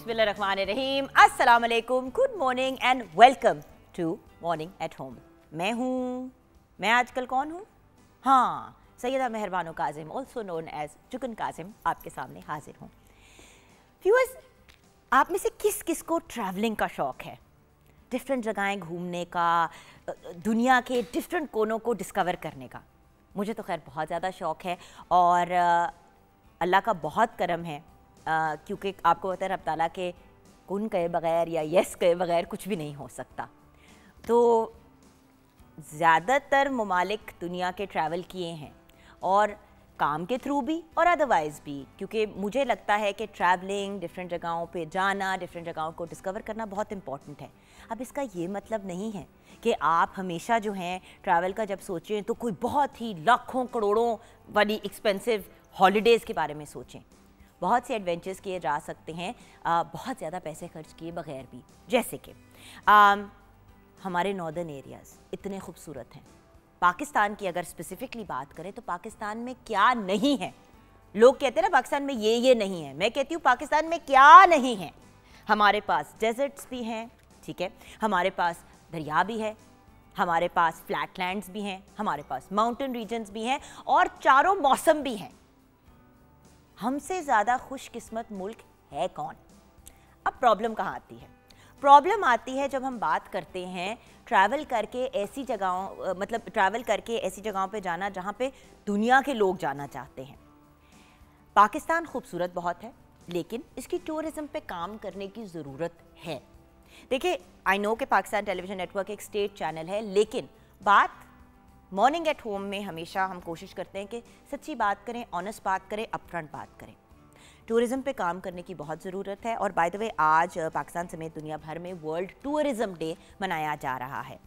बिस्मिल्लाहिर्रहमानिर्रहीम, अस्सलाम वालेकुम, good morning and welcome to morning at home. मैं आजकल कौन हूँ? हाँ, Syeda Mehrbano Kazim, also known as Jugan Kazim, आपके सामने हाजिर हूँ। व्यूअर्स, आप में से किस किस को ट्रैवलिंग का शौक़ है? डिफरेंट जगहें घूमने का, दुनिया के डिफरेंट कोनों को डिस्कवर करने का। मुझे तो खैर बहुत ज़्यादा शौक़ है और अल्लाह का बहुत करम है, क्योंकि आपको पता है रब ताला के कुन कहे बगैर या यस कहे बगैर कुछ भी नहीं हो सकता। तो ज़्यादातर ममालिक दुनिया के ट्रैवल किए हैं, और काम के थ्रू भी और अदरवाइज़ भी, क्योंकि मुझे लगता है कि ट्रैवलिंग, डिफरेंट जगहों पे जाना, डिफरेंट जगहों को डिस्कवर करना बहुत इंपॉर्टेंट है। अब इसका ये मतलब नहीं है कि आप हमेशा जो हैं ट्रैवल का जब सोचें तो कोई बहुत ही लाखों करोड़ों वाली एक्सपेंसिव हॉलीडेज़ के बारे में सोचें। बहुत से एडवेंचर्स किए जा सकते हैं बहुत ज़्यादा पैसे खर्च किए बगैर भी। जैसे कि हमारे नॉर्दर्न एरियाज़ इतने खूबसूरत हैं। पाकिस्तान की अगर स्पेसिफिकली बात करें तो पाकिस्तान में क्या नहीं है? लोग कहते हैं ना पाकिस्तान में ये नहीं है, मैं कहती हूँ पाकिस्तान में क्या नहीं है। हमारे पास डेजर्ट्स भी हैं, ठीक है, हमारे पास दरिया भी है, हमारे पास फ्लैटलैंड्स भी हैं, हमारे पास माउंटेन रीजन्स भी हैं, और चारों मौसम भी हैं। हमसे ज़्यादा खुशकिस्मत मुल्क है कौन? अब प्रॉब्लम कहाँ आती है? प्रॉब्लम आती है जब हम बात करते हैं ट्रैवल करके ऐसी जगहों पे जाना जहाँ पे दुनिया के लोग जाना चाहते हैं। पाकिस्तान खूबसूरत बहुत है, लेकिन इसकी टूरिज़्म पे काम करने की ज़रूरत है। देखिए, आई नो कि पाकिस्तान टेलीविज़न नेटवर्क एक स्टेट चैनल है, लेकिन बात मॉर्निंग एट होम में हमेशा हम कोशिश करते हैं कि सच्ची बात करें, ऑनेस्ट बात करें, अपफ्रंट बात करें। टूरिज़्म पे काम करने की बहुत ज़रूरत है, और बाय द वे आज पाकिस्तान समेत दुनिया भर में वर्ल्ड टूरिज़्म डे मनाया जा रहा है।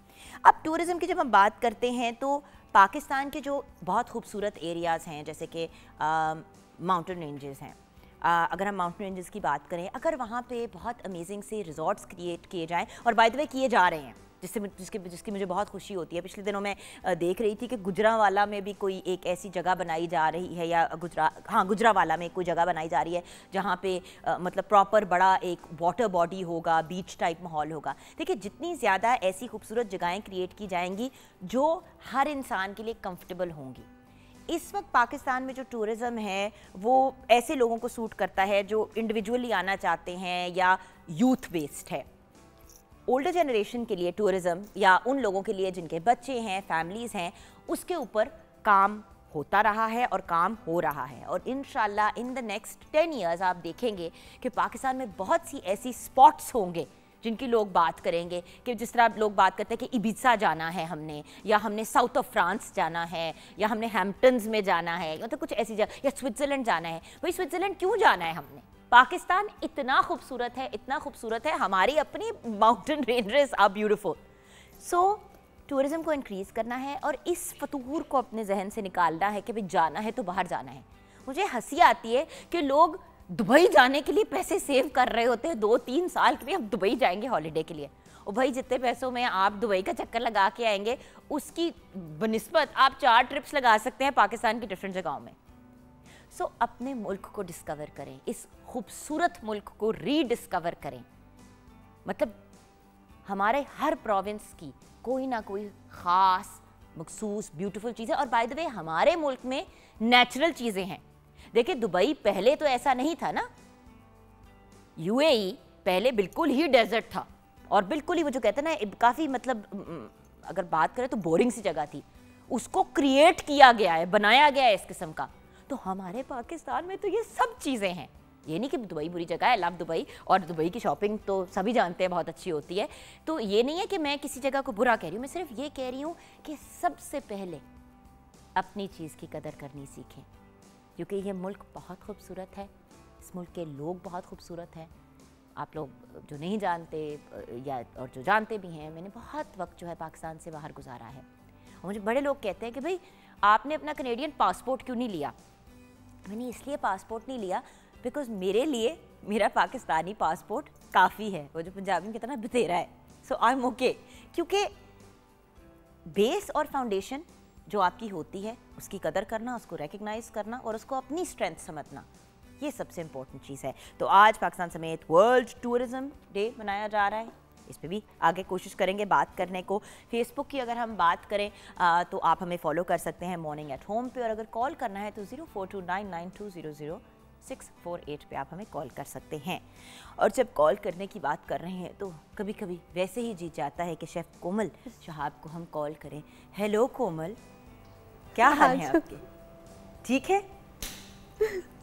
अब टूरिज़्म की जब हम बात करते हैं तो पाकिस्तान के जो बहुत खूबसूरत एरियाज़ हैं, जैसे कि माउंटेन रेंजेस हैं, अगर हम माउंटेन रेंजेस की बात करें, अगर वहाँ पे बहुत अमेजिंग से रिजॉर्ट्स क्रिएट किए जाएँ, और बाय द वे किए जा रहे हैं, जिसकी मुझे बहुत खुशी होती है। पिछले दिनों मैं देख रही थी कि गुजरांवाला में भी कोई एक ऐसी जगह बनाई जा रही है, या गुजरांवाला में कोई जगह बनाई जा रही है जहाँ पे मतलब प्रॉपर बड़ा एक वाटर बॉडी होगा, बीच टाइप माहौल होगा। देखिए, जितनी ज़्यादा ऐसी खूबसूरत जगहें क्रिएट की जाएंगी जो हर इंसान के लिए कंफर्टेबल होंगी। इस वक्त पाकिस्तान में जो टूरिज़्म है वो ऐसे लोगों को सूट करता है जो इंडिविजुअली आना चाहते हैं या यूथ बेस्ड है। ओल्डर जनरेशन के लिए टूरिज़्म, या उन लोगों के लिए जिनके बच्चे हैं, फैमिलीज़ हैं, उसके ऊपर काम होता रहा है और काम हो रहा है। और इंशाल्लाह इन द नेक्स्ट 10 ईयर्स आप देखेंगे कि पाकिस्तान में बहुत सी ऐसी स्पॉट्स होंगे जिनकी लोग बात करेंगे, कि जिस तरह लोग बात करते हैं कि इबिजा जाना है हमने, या हमने साउथ ऑफ फ्रांस जाना है, या हमने हैम्पटन्स में जाना है, मतलब कुछ ऐसी जगह, या स्विट्ज़रलैंड जाना है। भाई स्विट्ज़रलैंड क्यों जाना है हमने? पाकिस्तान इतना खूबसूरत है, इतना खूबसूरत है, हमारी अपनी mountain ranges are beautiful. So tourism को इंक्रीज़ करना है, और इस फतूर को अपने जहन से निकालना है कि भाई जाना है तो बाहर जाना है। मुझे हंसी आती है कि लोग दुबई जाने के लिए पैसे सेव कर रहे होते हैं 2-3 साल के लिए, हम दुबई जाएंगे हॉलीडे के लिए। और भाई जितने पैसों में आप दुबई का चक्कर लगा के आएंगे, उसकी बनिस्बत आप 4 ट्रिप्स लगा सकते हैं पाकिस्तान की डिफरेंट जगहों में। सो अपने मुल्क को डिस्कवर करें, इस खूबसूरत मुल्क को रीडिस्कवर करें। मतलब हमारे हर प्रोविंस की कोई ना कोई ख़ास मखसूस ब्यूटीफुल चीज़ें, और बाय द वे हमारे मुल्क में नेचुरल चीज़ें हैं। देखिए, दुबई पहले तो ऐसा नहीं था ना, यूएई पहले बिल्कुल ही डेजर्ट था, और बिल्कुल ही वो जो कहते हैं ना, काफ़ी मतलब अगर बात करें तो बोरिंग सी जगह थी। उसको क्रिएट किया गया है, बनाया गया है इस किस्म का। तो हमारे पाकिस्तान में तो ये सब चीज़ें हैं। ये नहीं कि दुबई बुरी जगह है, लव दुबई, और दुबई की शॉपिंग तो सभी जानते हैं बहुत अच्छी होती है। तो ये नहीं है कि मैं किसी जगह को बुरा कह रही हूँ, मैं सिर्फ ये कह रही हूँ कि सबसे पहले अपनी चीज़ की कदर करनी सीखें, क्योंकि ये मुल्क बहुत खूबसूरत है, इस मुल्क के लोग बहुत खूबसूरत हैं। आप लोग जो नहीं जानते या और जो जानते भी हैं, मैंने बहुत वक्त जो है पाकिस्तान से बाहर गुजारा है, और मुझे बड़े लोग कहते हैं कि भाई आपने अपना कनेडियन पासपोर्ट क्यों नहीं लिया? मैंने इसलिए पासपोर्ट नहीं लिया बिकॉज मेरे लिए मेरा पाकिस्तानी पासपोर्ट काफ़ी है। वो जो पंजाबी में कितना बतेरा है, सो आई एम ओके। क्योंकि बेस और फाउंडेशन जो आपकी होती है उसकी कदर करना, उसको रिकग्नाइज करना और उसको अपनी स्ट्रेंथ समझना, ये सबसे इम्पोर्टेंट चीज़ है। तो आज पाकिस्तान समेत वर्ल्ड टूरिज्म डे मनाया जा रहा है, इस पे भी आगे कोशिश करेंगे बात करने को। फेसबुक की अगर हम बात करें तो आप हमें फॉलो कर सकते हैं मॉर्निंग एट होम पे, और अगर कॉल करना है तो 042992000648 पे आप हमें कॉल कर सकते हैं। और जब कॉल करने की बात कर रहे हैं तो कभी कभी वैसे ही जी चाहता है कि शेफ़ कोमल शहाब को हम कॉल करें। हेलो कोमल, क्या हाल है आपके? ठीक है,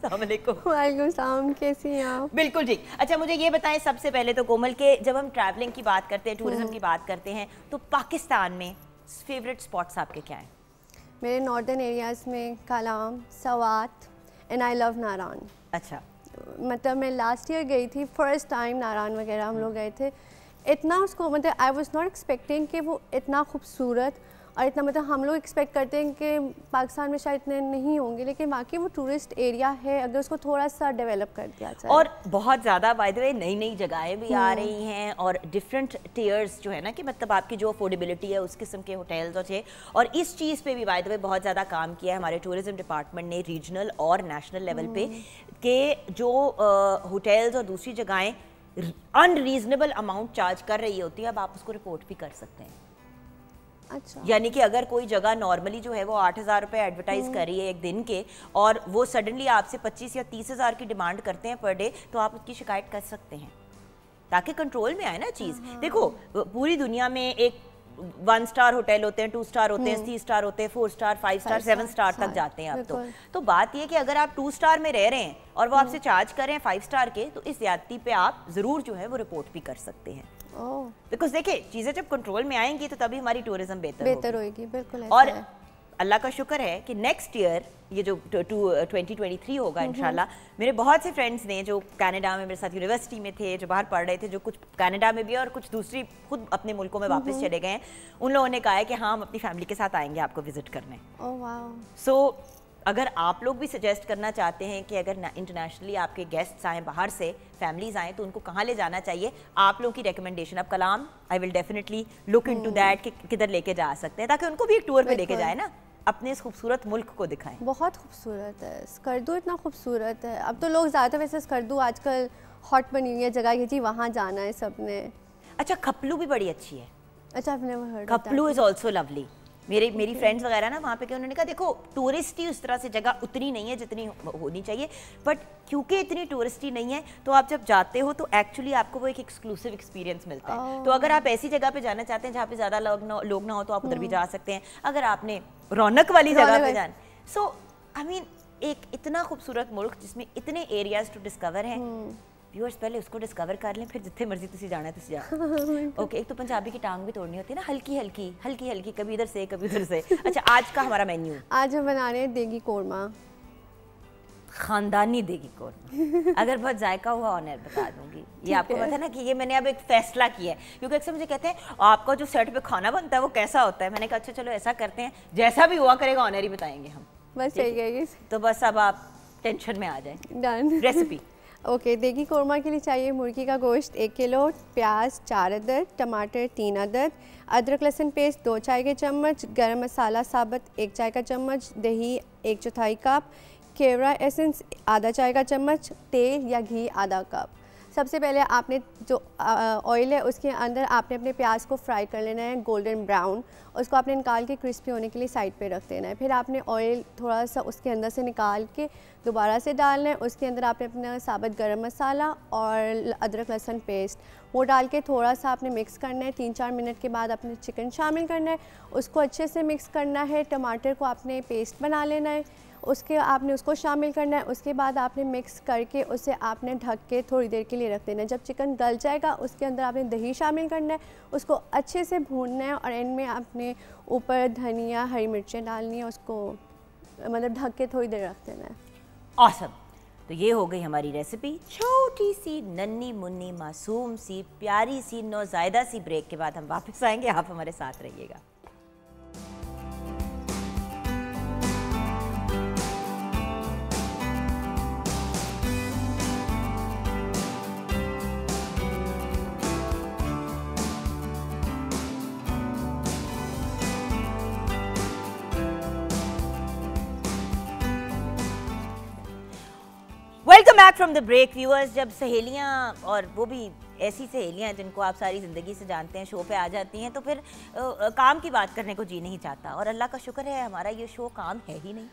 वालेकुम सलाम, कैसी हैं आप? बिल्कुल ठीक। अच्छा, मुझे ये बताएं सबसे पहले तो कोमल के जब हम ट्रैवलिंग की बात करते हैं, टूरिज्म की बात करते हैं, तो पाकिस्तान में फेवरेट स्पॉट्स आपके क्या हैं? मेरे नॉर्दर्न एरियाज़ में कलाम, सवात एंड आई लव नारान। अच्छा, मतलब मैं लास्ट ईयर गई थी, फर्स्ट टाइम नारान वगैरह हम लोग गए थे। इतना उसको मतलब आई वाज नॉट एक्सपेक्टिंग कि वो इतना खूबसूरत और इतना, मतलब हम लोग एक्सपेक्ट करते हैं कि पाकिस्तान में शायद इतने नहीं होंगे, लेकिन वाकई वो टूरिस्ट एरिया है अगर उसको थोड़ा सा डेवलप कर दिया जाए। और बहुत ज़्यादा बाय द वे नई नई जगहें भी आ रही हैं और डिफरेंट टियर्स जो है ना, कि मतलब आपकी जो अफोर्डेबिलिटी है उस किस्म के होटल्स और इस चीज़ पे भी बाय द वे बहुत ज़्यादा काम किया है हमारे टूरिज्म डिपार्टमेंट ने रीजनल और नेशनल लेवल पे, कि जो होटल्स और दूसरी जगहें अनरीजनेबल अमाउंट चार्ज कर रही होती है, अब आप उसको रिपोर्ट भी कर सकते हैं। अच्छा, यानी कि अगर कोई जगह नॉर्मली जो है वो 8,000 रुपये एडवर्टाइज कर रही है एक दिन के, और वो सडनली आपसे 25 या 30,000 की डिमांड करते हैं पर डे, तो आप उसकी शिकायत कर सकते हैं ताकि कंट्रोल में आए ना चीज़। देखो, पूरी दुनिया में एक 1 स्टार होटल होते हैं, 2 स्टार होते हैं, 3 स्टार होते हैं, 4 स्टार, 5 स्टार, 7 स्टार तक जाते हैं अब तो बात ये कि अगर आप 2 स्टार में रह रहे हैं और वो आपसे चार्ज कर रहे हैं 5 स्टार के, तो इस ज्यादती पे आप जरूर जो है वो रिपोर्ट भी कर सकते हैं। बिकॉज देखिए, चीजें जब कंट्रोल में आएंगी तो तभी हमारी टूरिज्म बेहतर होगी। बिल्कुल। और अल्लाह का शुक्र है कि नेक्स्ट ईयर ये जो 2023 होगा इंशाल्लाह, मेरे बहुत से फ्रेंड्स ने जो कनाडा में मेरे साथ यूनिवर्सिटी में थे, जो बाहर पढ़ रहे थे, जो कुछ कनाडा में भी और कुछ दूसरी खुद अपने मुल्कों में वापस चले गए हैं, उन लोगों ने कहा है कि हाँ, हम अपनी फैमिली के साथ आएंगे आपको विजिट करने। सो अगर आप लोग भी सजेस्ट करना चाहते हैं कि अगर इंटरनेशनली आपके गेस्ट्स आएँ, बाहर से फैमिलीज आएँ, तो उनको कहाँ ले जाना चाहिए, आप लोगों की रिकमेंडेशन। अब कलाम I will definitely look into that कि किधर लेके जा सकते हैं, ताकि उनको भी एक टूर पे लेके जाए ना, अपने इस खूबसूरत मुल्क को दिखाएं। बहुत खूबसूरत है स्कर्दू, इतना खूबसूरत है। अब तो लोग ज़्यादा वैसे स्कर्दू आजकल हॉट बनी हुई है जगह कि जी वहाँ जाना है सबने। अच्छा, खपलू भी बड़ी अच्छी है। अच्छा, आपने heard खपलू इज़ ऑल्सो लवली। मेरी फ्रेंड्स वगैरह ना वहाँ पे, उन्होंने कहा देखो, टूरिस्टी उस तरह से जगह उतनी नहीं है जितनी होनी चाहिए, बट क्योंकि इतनी टूरिस्टी नहीं है तो आप जब जाते हो तो एक्चुअली आपको वो एक एक्सक्लूसिव एक्सपीरियंस मिलता है। तो अगर आप ऐसी जगह पे जाना चाहते हैं जहाँ पे ज़्यादा लोग ना हो तो आप उधर भी जा सकते हैं। अगर आपने रौनक वाली जगह पे जाना, सो आई मीन एक इतना खूबसूरत मुल्क जिसमें इतने एरियाज टू डिस्कवर हैं, व्यूअर्स पहले उसको डिस्कवर कर लें, फिर जितने मर्जी तुसी जाना है तुसी जाओ। ओके, एक तो पंजाबी की टांग भी तोड़नी होती है ना, हल्की हल्की कभी इधर से कभी उधर से। अच्छा, आज का हमारा मेन्यू, आज हम बना रहे हैं देगी कोरमा, खानदानी देगी कोरमा। अगर बहुत जायका हुआ ऑनर बता दूंगी। ये आपको पता है ना कि ये मैंने अब एक फैसला किया है, क्योंकि अक्सर मुझे कहते हैं आपका जो सेट पे खाना बनता है वो कैसा होता है। मैंने कहा अच्छा चलो ऐसा करते हैं, जैसा भी हुआ करेगा ऑनर ही बताएंगे हम। बस चाहिए तो बस अब आप टेंशन में आ जाए। डन। रेसिपी ओके, देगी कोरमा के लिए चाहिए मुर्गी का गोश्त 1 किलो, प्याज 4 अदद, टमाटर 3 अदद, अदरक लहसुन पेस्ट 2 चाय के चम्मच, गरम मसाला साबुत 1 चाय का चम्मच, दही 1/4 कप, केवड़ा एसेंस आधा चाय का चम्मच, तेल या घी आधा कप। सबसे पहले आपने जो ऑयल है उसके अंदर आपने अपने प्याज को फ्राई कर लेना है गोल्डन ब्राउन, उसको आपने निकाल के क्रिस्पी होने के लिए साइड पे रख देना है। फिर आपने ऑयल थोड़ा सा उसके अंदर से निकाल के दोबारा से डालना है। उसके अंदर आपने अपना साबुत गरम मसाला और अदरक लहसुन पेस्ट वो डाल के थोड़ा सा आपने मिक्स करना है। 3-4 मिनट के बाद आपने चिकन शामिल करना है, उसको अच्छे से मिक्स करना है। टमाटर को आपने पेस्ट बना लेना है, उसके आपने उसको शामिल करना है। उसके बाद आपने मिक्स करके उसे आपने ढक के थोड़ी देर के लिए रख देना है। जब चिकन गल जाएगा उसके अंदर आपने दही शामिल करना है, उसको अच्छे से भूनना है और एंड में आपने ऊपर धनिया हरी मिर्चें डालनी है, उसको मतलब ढक के थोड़ी देर रख देना है। ऑसम। तो ये हो गई हमारी रेसिपी, छोटी सी नन्ही मुन्नी मासूम सी प्यारी सी नौज़ायदा सी। ब्रेक के बाद हम वापस आएंगे, आप हमारे साथ रहिएगा। Welcome back from the break viewers. जब सहेलियां, और वो भी ऐसी सहेलियां जिनको आप सारी ज़िंदगी से जानते हैं, शो पे आ जाती हैं तो फिर काम की बात करने को जी नहीं चाहता। और अल्लाह का शुक्र है हमारा ये शो काम है ही नहीं,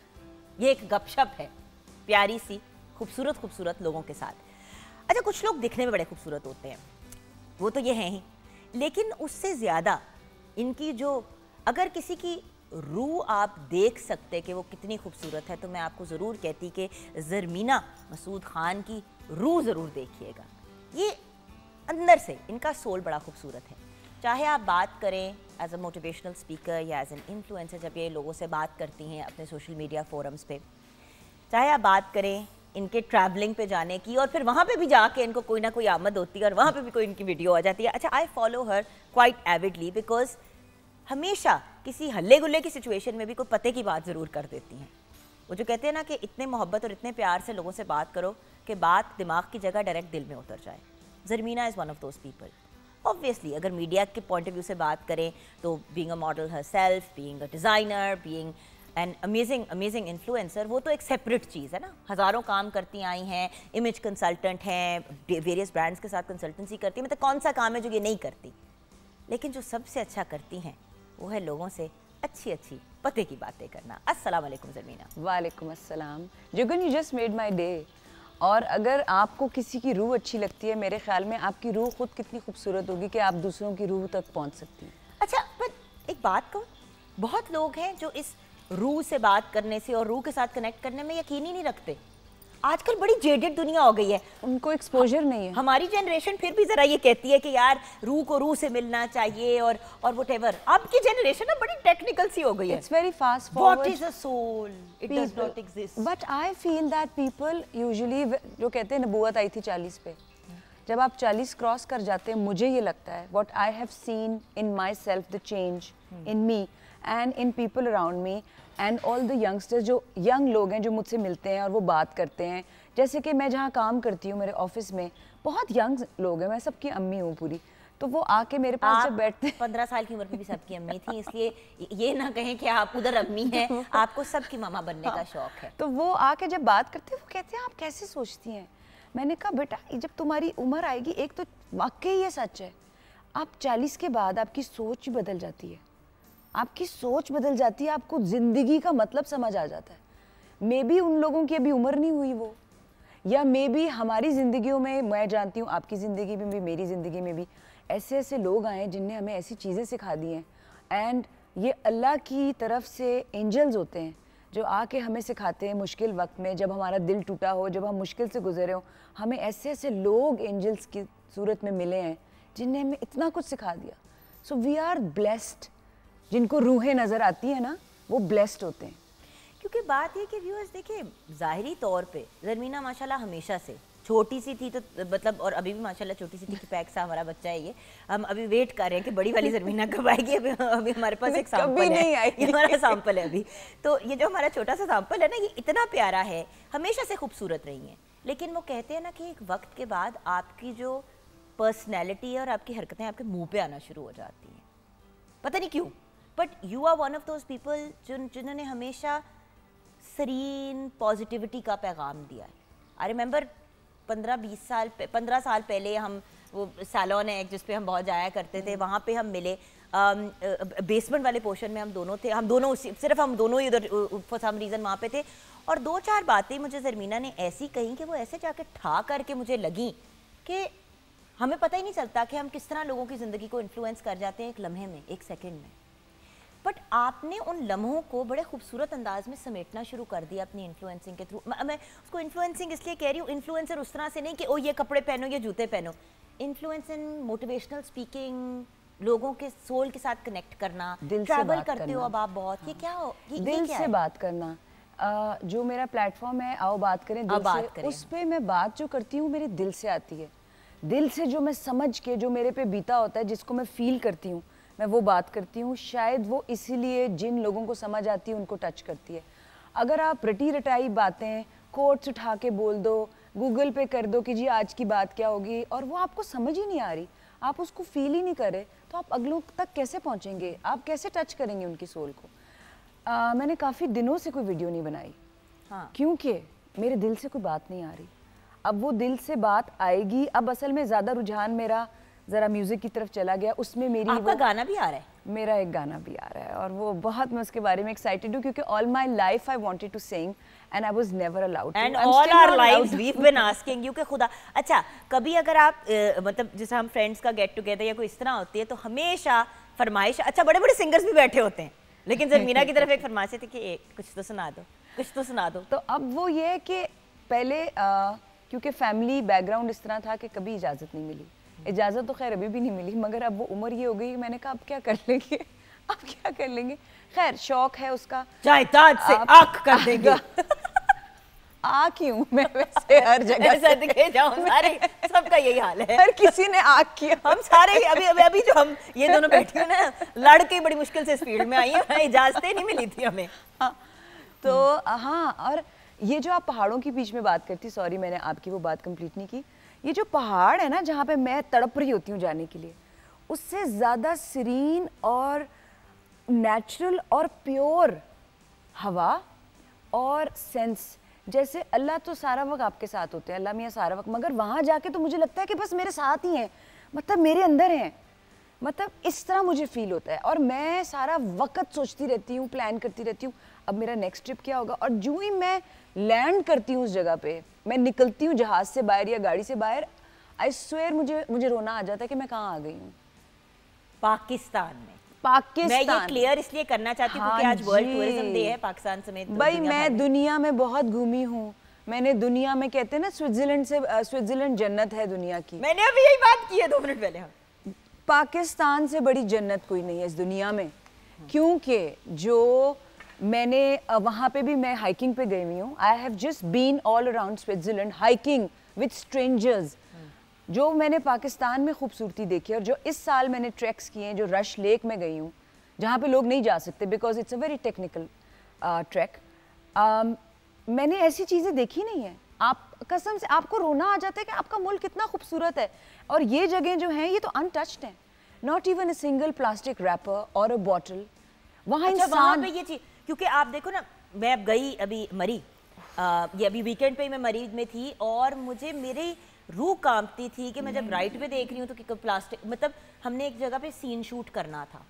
ये एक गपशप है प्यारी सी खूबसूरत खूबसूरत लोगों के साथ। अच्छा, कुछ लोग दिखने में बड़े खूबसूरत होते हैं, वो तो ये हैं ही, लेकिन उससे ज़्यादा इनकी जो, अगर किसी की रूह आप देख सकते कि वो कितनी खूबसूरत है, तो मैं आपको ज़रूर कहती कि ज़रमीना मसूद ख़ान की रूह ज़रूर देखिएगा। ये अंदर से इनका सोल बड़ा खूबसूरत है। चाहे आप बात करें एज अ मोटिवेशनल स्पीकर या एज एन इन्फ्लुएंसर, जब ये लोगों से बात करती हैं अपने सोशल मीडिया फोरम्स पे, चाहे आप बात करें इनके ट्रैवलिंग पे जाने की, और फिर वहाँ पे भी जाके इनको कोई ना कोई आमद होती है और वहाँ पे भी कोई इनकी वीडियो आ जाती है। अच्छा, I follow her quite avidly because हमेशा किसी हल्ले गुल्ले की सिचुएशन में भी कोई पते की बात ज़रूर कर देती हैं। वो जो कहते हैं ना कि इतने मोहब्बत और इतने प्यार से लोगों से बात करो कि बात दिमाग की जगह डायरेक्ट दिल में उतर जाए। Zarmina is one of those people. Obviously अगर मीडिया के पॉइंट ऑफ व्यू से बात करें तो being a model herself, being a designer, being an amazing influencer, वो तो एक सेपरेट चीज़ है ना। हज़ारों काम करती आई हैं, इमेज कंसल्टेंट हैं, वेरियस ब्रांड्स के साथ कंसल्टेंसी करती हैं, मतलब कौन सा काम है जो ये नहीं करती। लेकिन जो सबसे अच्छा करती हैं वो है लोगों से अच्छी अच्छी पते की बातें करना। अस्सलाम वालेकुम ज़रमीना। वालेकुम अस्सलाम। Jugan, you just made my day. और अगर आपको किसी की रूह अच्छी लगती है, मेरे ख्याल में आपकी रूह खुद कितनी खूबसूरत होगी कि आप दूसरों की रूह तक पहुंच सकती हैं। अच्छा, पर एक बात कहूँ, बहुत लोग हैं जो इस रूह से बात करने से और रूह के साथ कनेक्ट करने में यकीन ही नहीं रखते। आजकल बड़ी जेडेड दुनिया हो गई है, उनको एक्सपोजर नहीं है। हमारी जनरेशन फिर भी जरा ये कहती है कि यार रूह को रूह से मिलना चाहिए और व्हाटएवर। आपकी जनरेशन ना बड़ी टेक्निकल सी हो गई है। It's very fast forward. What is a soul, it does not exist. But I feel that people usually, जो कहते हैं नबूवत आई थी 40 पे, जब आप 40 क्रॉस कर जाते हैं, मुझे ये लगता है what I have seen in my self, the change in me and in people around me and all the youngsters, जो यंग लोग हैं जो मुझसे मिलते हैं और वो बात करते हैं। जैसे कि मैं जहाँ काम करती हूँ, मेरे ऑफिस में बहुत यंग लोग हैं, मैं सबकी अम्मी हूँ पूरी, तो वो आके मेरे पास जब बैठते, 15 साल की उम्र में भी सबकी अम्मी थी, इसलिए ये ना कहें कि आप उधर अम्मी हैं, आपको सबकी मामा बनने का शौक है। तो वो आके जब बात करते हैं, वो कहते हैं आप कैसे सोचती हैं। मैंने कहा बेटा, जब तुम्हारी उम्र आएगी, एक तो वाकई ये सच है, आप 40 के बाद आपकी सोच बदल जाती है, आपकी सोच बदल जाती है, आपको ज़िंदगी का मतलब समझ आ जाता है। मे बी उन लोगों की अभी उम्र नहीं हुई वो, या मे बी हमारी ज़िंदगियों में, मैं जानती हूँ आपकी ज़िंदगी में भी, मेरी ज़िंदगी में भी ऐसे ऐसे लोग आए जिनने हमें ऐसी चीज़ें सिखा दी हैं। एंड ये अल्लाह की तरफ से एंजल्स होते हैं जो आके हमें सिखाते हैं मुश्किल वक्त में, जब हमारा दिल टूटा हो, जब हम मुश्किल से गुजरे हो, हमें ऐसे ऐसे लोग एंजल्स की सूरत में मिले हैं जिनने हमें इतना कुछ सिखा दिया। So we are blessed. जिनको रूहें नज़र आती है ना, वो ब्लेस्ड होते हैं। क्योंकि बात ये कि व्यूअर्स देखिए, ज़ाहिरी तौर पे ज़रमीना माशाल्लाह हमेशा से छोटी सी थी, तो मतलब, और अभी भी माशाल्लाह छोटी सी थी कि पैक सा हमारा बच्चा है ये। हम अभी वेट कर रहे हैं कि बड़ी वाली ज़रमीना कब आएगी। अभी हमारे पास एक सैंपल है, ये हमारा सैंपल है अभी। तो ये जो हमारा छोटा सा सैंपल है ना, ये इतना प्यारा है, हमेशा से खूबसूरत रही है। लेकिन वो कहते हैं ना कि एक वक्त के बाद आपकी जो पर्सनैलिटी है और आपकी हरकतें आपके मुँह पे आना शुरू हो जाती हैं, पता नहीं क्यों। But you are one of those people जिन्होंने हमेशा सरीन पॉजिटिविटी का पैगाम दिया है। आई रिमेंबर 15 साल पहले हम, वो सैलून है जिस पे हम बहुत जाया करते थे, वहाँ पे हम मिले, बेसमेंट वाले पोर्शन में हम दोनों थे, सिर्फ हम दोनों ही उधर फॉर सम रीज़न वहाँ पे थे। और 2-4 बातें मुझे ज़रमीना ने ऐसी कही कि वो ऐसे जाके ठा करके मुझे लगी कि हमें पता ही नहीं चलता कि हम किस तरह लोगों की ज़िंदगी को इन्फ्लुएंस कर जाते हैं एक लम्हे में, एक सेकेंड में। बट आपने उन लम्हों को बड़े खूबसूरत अंदाज में समेटना शुरू कर दिया अपनी इन्फ्लुएंसिंग के थ्रू। मैं उसको इन्फ्लुएंसिंग इसलिए कह रही हूँ, इन्फ्लुएंसर उस तरह से नहीं कि ओ ये कपड़े पहनो, ये जूते पहनो। इन्फ्लुएंसिंग, मोटिवेशनल स्पीकिंग, लोगों के सोल के साथ कनेक्ट करना, ट्रैवल करते हो अब आप बहुत, हाँ। ये क्या हो, दिल से बात करना। जो मेरा प्लेटफॉर्म है आओ बात करें दिल से, उस पर मैं बात जो करती हूँ मेरे दिल से आती है। दिल से जो मैं समझ के, जो मेरे पे बीता होता है, जिसको मैं फील करती हूँ, मैं वो बात करती हूँ। शायद वो इसीलिए जिन लोगों को समझ आती है उनको टच करती है। अगर आप रटी रटाई बातें कोट्स उठा के बोल दो, गूगल पे कर दो कि जी आज की बात क्या होगी, और वो आपको समझ ही नहीं आ रही, आप उसको फील ही नहीं कर रहे, तो आप अगलों तक कैसे पहुँचेंगे, आप कैसे टच करेंगे उनकी सोल को। मैंने काफ़ी दिनों से कोई वीडियो नहीं बनाई, हाँ, क्योंकि मेरे दिल से कोई बात नहीं आ रही। अब वो दिल से बात आएगी। अब असल में ज़्यादा रुझान मेरा ज़रा म्यूज़िक की तरफ चला गया, उसमें मेरी आपका गाना भी आ रहा है? मेरा एक गाना भी आ रहा है और वो बहुत, मैं उसके बारे में एक्साइटेड हूँ क्योंकि all my life I wanted to sing and I was never allowed and all our lives we have been asking you कि खुदा। अच्छा, कभी अगर आप मतलब जैसे हम फ्रेंड्स का गेट टुगेदर या कोई इस तरह होती है तो हमेशा फरमाइश, अच्छा बड़े बड़े सिंगर्स भी बैठे होते हैं लेकिन ज़मीना की तरफ एक फरमाइश थी कि कुछ तो सुना दो, कुछ तो सुना दो। तो अब वो ये है कि पहले क्योंकि फैमिली बैकग्राउंड इस तरह था कि कभी इजाज़त नहीं मिली, इजाज़त तो खैर अभी भी नहीं मिली, मगर अब वो उम्र ये हो गई कि मैंने कहा अब क्या कर लेंगे, अब क्या कर लेंगे। खैर शौक है उसका, जायदाद से आँख कर देंगे। आ क्यों, मैं वैसे हर जगह ऐसा दिखे जाओ, सारे सबका यही हाल है, हर किसी ने आग किया। हम सारे अभी जो हम ये दोनों बैठी हैं ना, लड़के बड़ी मुश्किल से इस फील्ड में आई हैं, इजाजतें नहीं मिली थी हमें। हाँ, तो हाँ, और ये जो आप पहाड़ों के बीच में बात करती, सॉरी मैंने आपकी वो बात कंप्लीट नहीं की, ये जो पहाड़ है ना जहाँ पे मैं तड़प रही होती हूँ जाने के लिए, उससे ज़्यादा सीरीन और नेचुरल और प्योर हवा और सेंस, जैसे अल्लाह तो सारा वक्त आपके साथ होते हैं, अल्लाह मियाँ सारा वक्त, मगर वहाँ जाके तो मुझे लगता है कि बस मेरे साथ ही हैं, मतलब मेरे अंदर हैं, मतलब इस तरह मुझे फील होता है। और मैं सारा वक्त सोचती रहती हूँ, प्लान करती रहती हूँ अब मेरा नेक्स्ट ट्रिप क्या होगा। और जो ही मैं लैंड करती हूँ उस जगह पे, मैं निकलती हूँ जहाज़ से बाहर या गाड़ी से बाहर, आई स्वेयर मुझे रोना आ जाता है कि मैं कहाँ आ गई हूँ। पाकिस्तान में। पाकिस्तान, मैं ये क्लियर इसलिए करना चाहती हूँ क्योंकि आज वर्ल्ड टूरिज्म डे है पाकिस्तान समेत। भाई मैं दुनिया में बहुत घूमी हूँ, मैंने दुनिया में, कहते हैं ना स्विट्जरलैंड जन्नत है दुनिया की, मैंने अभी यही बात की है 2 मिनट पहले। पाकिस्तान से बड़ी जन्नत कोई नहीं है इस दुनिया में, क्योंकि जो मैंने वहाँ पे भी मैं हाइकिंग पे गई हुई हूँ। I have just been all around Switzerland hiking with strangers. जो मैंने पाकिस्तान में खूबसूरती देखी और जो इस साल मैंने ट्रैक्स किए हैं, जो रश लेक में गई हूँ जहाँ पे लोग नहीं जा सकते because it's a very technical track, मैंने ऐसी चीज़ें देखी नहीं है। आप कसम से आपको रोना आ जाता है कि आपका मुल्क कितना खूबसूरत है और ये जगह जो हैं ये तो अनटच्ड हैं, not even a single plastic wrapper और अ बॉटल। वहाँ अच्छा, वहाँ इंसान पे ये चीज़, क्योंकि आप देखो ना, मैं अब गई अभी मरी, ये अभी वीकेंड पे ही मैं मरी में थी और मुझे मेरी रूह कांपती थी कि मैं जब राइट पे देख रही हूँ तो प्लास्टिक, मतलब हमने एक जगह पे सीन शूट करना था,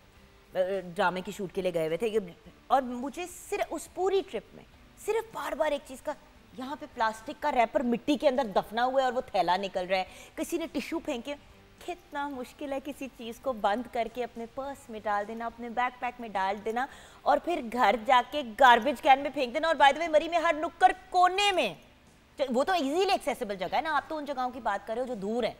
ड्रामे की शूट के लिए गए हुए थे और मुझे सिर्फ उस पूरी ट्रिप में सिर्फ बार बार एक चीज़ का, यहाँ पे प्लास्टिक का रैपर मिट्टी के अंदर दफना हुआ है और वो थैला निकल रहा है, किसी ने टिश्यू फेंके, कितना मुश्किल है किसी चीज़ को बंद करके अपने पर्स में डाल देना, अपने बैकपैक में डाल देना और फिर घर जाके गार्बेज कैन में फेंक देना। और बाय द वे मरी में हर नुक्कड़ कोने में, वो तो इजीली एक्सेसिबल जगह है ना, आप तो उन जगहों की बात कर रहे हो जो दूर है,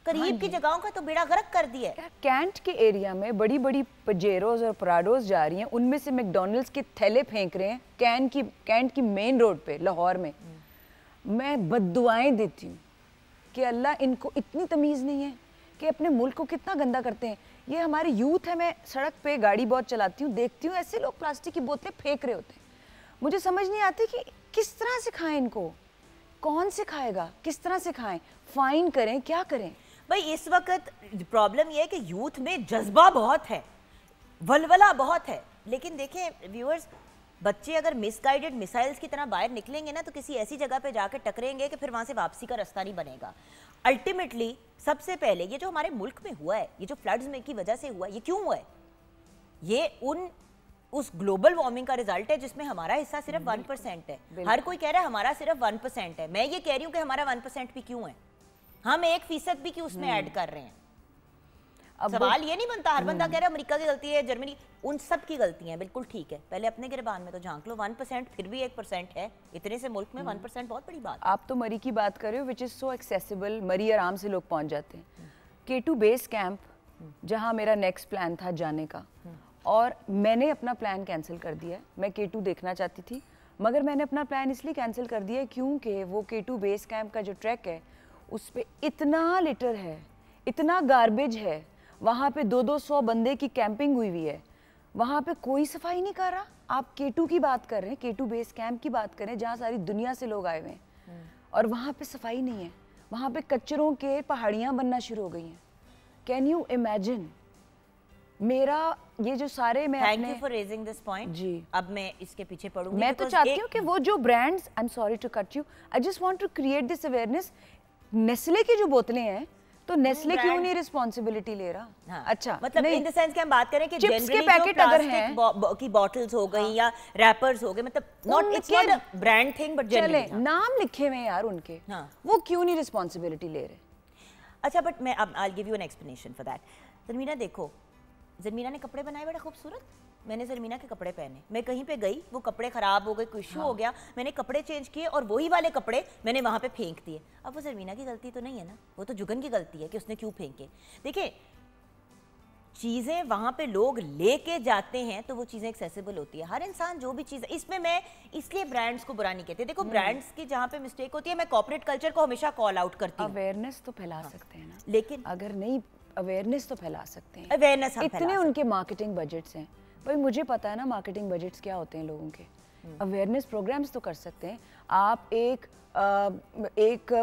करीब की जगहों का तो बेड़ा गर्क कर दिया है। कैंट के एरिया में बड़ी बड़ी पजेरोज और पराडोज जा रही हैं, उनमें से मैकडॉनल्ड्स के थैले फेंक रहे हैं कैंट की मेन रोड पे लाहौर में। मैं बद्दुआएं देती हूँ कि अल्लाह इनको इतनी तमीज़ नहीं है कि अपने मुल्क को कितना गंदा करते हैं। ये हमारे यूथ है, मैं सड़क पे गाड़ी बहुत चलाती हूँ, देखती हूँ ऐसे लोग प्लास्टिक की बोतलें फेंक रहे होते हैं। मुझे समझ नहीं आती कि किस तरह से खाएं इनको, कौन से खाएगा, किस तरह से खाएं, फाइन करें, क्या करें। भाई इस वक्त प्रॉब्लम ये है कि यूथ में जज्बा बहुत है, वलवला बहुत है, लेकिन देखें व्यूअर्स, बच्चे अगर मिसगाइडेड मिसाइल्स की तरह बाहर निकलेंगे ना तो किसी ऐसी जगह पे जाकर टकरेंगे कि फिर वहाँ से वापसी का रास्ता नहीं बनेगा। अल्टीमेटली सबसे पहले ये जो हमारे मुल्क में हुआ है, ये जो फ्लड्स में की वजह से हुआ है, ये क्यों हुआ है? ये उस ग्लोबल वार्मिंग का रिजल्ट है जिसमें हमारा हिस्सा सिर्फ 1% है। हर कोई कह रहा है हमारा सिर्फ 1% है, मैं ये कह रही हूँ कि हमारा 1% भी क्यों है, हम 1% भी क्यों उसमें ऐड कर रहे हैं। अब सवाल ये नहीं बनता, हर बंदा कह रहा है अमेरिका की गलती है, जर्मनी, उन सब की गलती है, बिल्कुल ठीक है, पहले अपने गिरबान में तो झांक लो। 1% फिर भी 1% है, इतने से मुल्क में 1% बहुत बड़ी बात है। आप तो मरी की बात कर रहे हो, विच इज़ सो एक्सेसिबल, मरी आराम से लोग पहुंच जाते हैं। K2 बेस कैंप जहां मेरा नेक्स्ट प्लान था जाने का, और मैंने अपना प्लान कैंसिल कर दिया है। मैं K2 देखना चाहती थी, मगर मैंने अपना प्लान इसलिए कैंसिल कर दिया क्योंकि वो K2 बेस कैंप का जो ट्रैक है उस पर इतना लिटर है, इतना गार्बेज है, वहाँ पे 200-200 बंदे की कैंपिंग हुई हुई है, वहाँ पे कोई सफाई नहीं कर रहा। आप K2 की बात कर रहे हैं, K2 बेस कैंप की बात कर रहे हैं जहाँ सारी दुनिया से लोग आए हुए हैं, और वहाँ पे सफाई नहीं है, वहाँ पे कचरों के पहाड़ियाँ बनना शुरू हो गई हैं। Can you imagine? मेरा ये जो सारे मैं thank you for raising this point ji. अब मैं इसके पीछे पढ़ूंगी। मैं तो चाहती हूँ कि वो जो brands, I am sorry to cut you, I just want to create this awareness. Nestle की जो बोतलें हैं, तो नेस्ले क्यों नहीं रिस्पॉन्सिबिलिटी ले रहा? हाँ, अच्छा, मतलब इन द सेंस कि हम बात करें कि चिप्स के जनरली पैकेट अगर हैं की बॉटल्स हो गई या रैपर्स हो गए, मतलब not it's not a brand thing but चले जनरली नाम लिखे हुए हैं यार उनके, हाँ। वो क्यों नहीं रिस्पॉन्सिबिलिटी ले रहे? अच्छा, बट मैं अब I give you an explanation for that. Zarmina देखो, ज़रमीना ने कपड़े बनाए बड़े खूबसूरत, मैंने ज़रमीना के कपड़े पहने, मैं कहीं पे गई, वो कपड़े ख़राब हो गए, कोई इशू हो गया, मैंने कपड़े चेंज किए और वही वाले कपड़े मैंने वहाँ पे फेंक दिए। अब वो ज़रमीना की गलती तो नहीं है ना, वो तो जुगन की गलती है कि उसने क्यों फेंके। देखिए, चीज़ें वहाँ पे लोग लेके जाते हैं तो वो चीज़ें एक्सेसिबल होती है। हर इंसान जो भी चीज़, इसमें मैं इसलिए ब्रांड्स को बुरा नहीं कहती। देखो, ब्रांड्स की जहाँ पे मिस्टेक होती है, मैं कॉर्पोरेट कल्चर को हमेशा कॉल आउट करती हूँ। अवेयरनेस तो फैला सकते हैं ना, लेकिन अगर नहीं अवेयरनेस तो फैला सकते हैं। अवेयरनेस इतने उनके मार्केटिंग बजट्स हैं भाई, मुझे पता है ना मार्केटिंग बजट्स क्या होते हैं लोगों के। अवेयरनेस प्रोग्राम्स तो कर सकते हैं आप। एक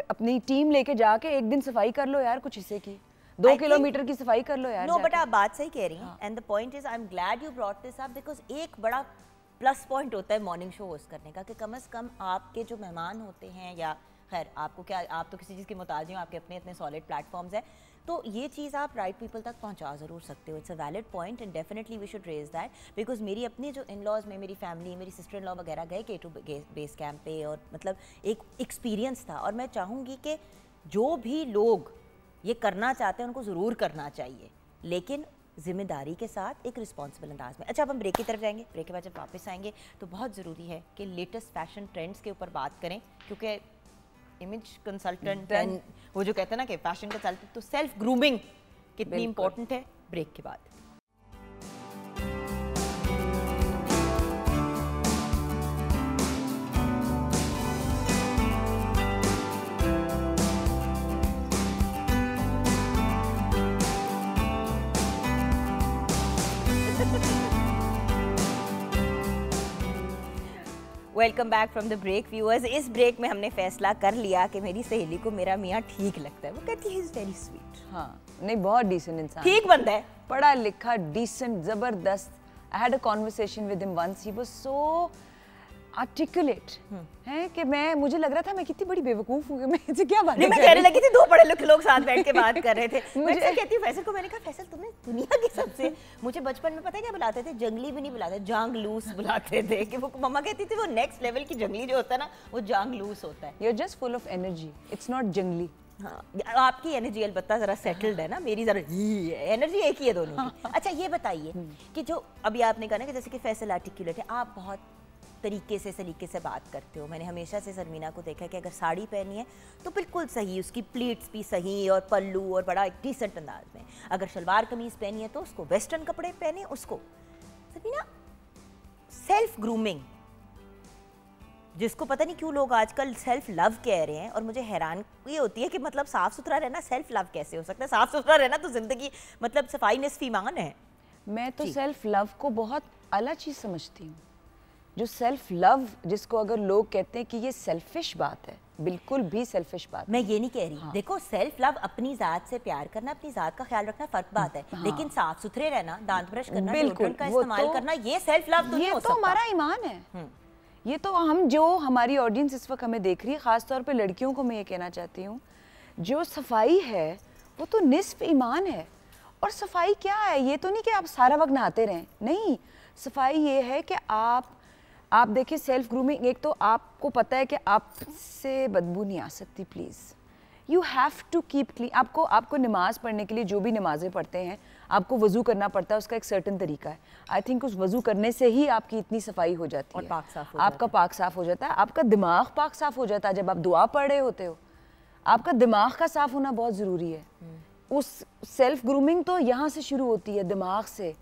अपनी टीम लेके जाके एक दिन सफाई कर लो यार, कुछ हिस्से की 2 किलोमीटर की सफाई कर लो यार। नो, बट आप बात सही कह रही हैं and the point is I am glad you brought this up because एक बड़ा प्लस पॉइंट होता है मॉर्निंग शो होस्ट करने का कि कम से कम आपके जो मेहमान होते हैं, या खैर आपको क्या, आप तो किसी चीज़ के मोहताज नहीं हो, आपके अपने इतने सॉलिड प्लेटफॉर्म्स हैं, तो ये चीज़ आप राइट पीपल तक पहुंचा ज़रूर सकते हो। It's a valid point and definitely we should raise that because मेरी अपनी जो इन लॉज में, मेरी फैमिली, मेरी सिस्टर इन लॉ वगैरह गए K2 बेस कैंप पे, और मतलब एक एक्सपीरियंस था। और मैं चाहूँगी कि जो भी लोग ये करना चाहते हैं उनको ज़रूर करना चाहिए, लेकिन जिम्मेदारी के साथ, एक रिस्पॉन्सिबल अंदाज में। अच्छा, अब हम ब्रेक की तरफ जाएंगे। ब्रेक के बाद जब वापस आएंगे तो बहुत ज़रूरी है कि लेटेस्ट फैशन ट्रेंड्स के ऊपर बात करें, क्योंकि इमेज कंसल्टेंट एंड वो जो कहते हैं ना कि फैशन कंसल्टेंट, तो सेल्फ ग्रूमिंग कितनी इंपॉर्टेंट है, ब्रेक के बाद। Welcome back from the break viewers. इस ब्रेक में हमने फैसला कर लिया कि मेरी सहेली को मेरा मियाँ ठीक लगता है। वो कहती है इज वेरी स्वीट। हाँ, नहीं बहुत डिसेंट इंसान, ठीक बंदा है, पढ़ा लिखा, डिसेंट, जबरदस्त। I had a conversation with him once, he was so articulate है कि मुझे लग रहा था मैं कितनी बड़ी बेवकूफ हूँ कि मैं इनसे क्या बात नहीं, मैं कहने लगी थी, 2 पढ़े लिखे लोग साथ बैठ के बात कर रहे थे। मुझे कहती फैसल को, मैंने कहा फैसल तुमने दुनिया के सबसे, मुझे बचपन में पता है क्या बुलाते थे, जंगली भी नहीं बुलाते, जांगलूस बुलाते थे, कि वो मम्मा कहती थी वो नेक्स्ट लेवल की जंगली जो होता है ना, वो जांगलूस होता है। You are just full of energy, it's not जंगली। हाँ, आपकी एनर्जी अलबत्ता जरा सेटल्ड है ना, मेरी जरा एनर्जी एक ही है दोनों की। अच्छा, ये बताइए कि जो अभी आपने कहा ना कि जैसे कि फैसल आर्टिकुलेट है, आप बहुत तरीके से, सलीके से बात करते हो। मैंने हमेशा से ज़रमीना को देखा कि अगर साड़ी पहनी है तो बिल्कुल सही, उसकी प्लीट्स भी सही और पल्लू और बड़ा एक डिसेंट अंदाज में। अगर शलवार कमीज़ पहनी है तो उसको वेस्टर्न कपड़े पहने उसको। ज़रमीना, सेल्फ ग्रूमिंग, जिसको पता नहीं क्यों लोग आजकल सेल्फ लव कह रहे हैं, और मुझे हैरान ये होती है कि मतलब साफ़ सुथरा रहना सेल्फ लव कैसे हो सकता है? साफ़ सुथरा रहना तो ज़िंदगी, मतलब सफाई निस्फ़ ईमान है। मैं तो सेल्फ लव को बहुत अलग चीज़ समझती हूँ। जो सेल्फ लव, जिसको अगर लोग कहते हैं कि ये सेल्फिश बात है, बिल्कुल भी सेल्फिश बात मैं ये नहीं कह रही। हाँ। देखो, सेल्फ लव अपनी जात से प्यार करना, अपनी जात का ख्याल रखना फर्क बात है। हाँ। लेकिन साफ सुथरे रहना, दांत ब्रश करना, डिओड्रेंट का इस्तेमाल करना, ये सेल्फ लव तो नहीं हो सकता। ये तो हमारा ईमान है। ये तो हम, जो हमारी ऑडियंस इस वक्त हमें देख रही है, खासतौर पे लड़कियों को मैं ये कहना चाहती हूँ, जो सफाई है वो तो निस्फ ईमान है। और सफाई क्या है? ये तो नहीं कि आप सारा वक्त नहाते रहें, नहीं। सफाई ये है कि आप देखिए, सेल्फ ग्रूमिंग, एक तो आपको पता है कि आपसे बदबू नहीं आ सकती, please you have to keep clean. आपको नमाज पढ़ने के लिए जो भी नमाजें पढ़ते हैं, आपको वज़ू करना पड़ता है, उसका एक सर्टन तरीका है। आई थिंक उस वज़ू करने से ही आपकी इतनी सफाई हो जाती है, आपका पाक साफ हो जाता है, आपका दिमाग पाक साफ हो जाता है। जब आप दुआ पढ़ रहे होते हो, आपका दिमाग का साफ होना बहुत ज़रूरी है। उस सेल्फ ग्रूमिंग तो यहाँ से शुरू होती है, दिमाग से।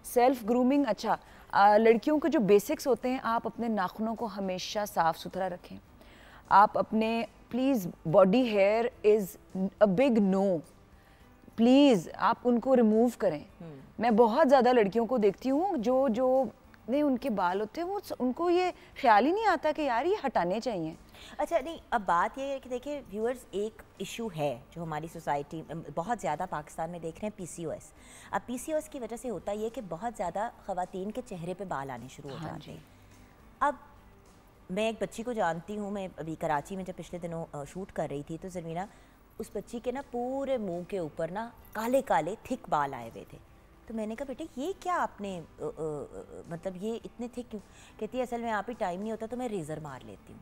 सेल्फ ग्रूमिंग, अच्छा, लड़कियों के जो बेसिक्स होते हैं, आप अपने नाखूनों को हमेशा साफ़ सुथरा रखें। आप अपने, please, body hair is a big no, please आप उनको रिमूव करें। मैं बहुत ज़्यादा लड़कियों को देखती हूँ जो नहीं, उनके बाल होते हैं, वो उनको ये ख्याल ही नहीं आता कि यार ये हटाने चाहिए। अच्छा नहीं, अब बात ये है कि देखिए व्यूअर्स, एक इशू है जो हमारी सोसाइटी बहुत ज़्यादा पाकिस्तान में देख रहे हैं, PCOS। अब PCOS की वजह से होता ये कि बहुत ज़्यादा ख़वातीन के चेहरे पे बाल आने शुरू हो जाते हैं। अब मैं एक बच्ची को जानती हूँ, मैं अभी कराची में जब पिछले दिनों शूट कर रही थी तो ज़मीना उस बच्ची के ना पूरे मुँह के ऊपर ना काले काले थिक बाल आए हुए थे। तो मैंने कहा बेटे ये क्या आपने मतलब ये इतने थिक क्यों? कहती है असल में आप ही टाइम नहीं होता तो मैं रेज़र मार लेती हूँ।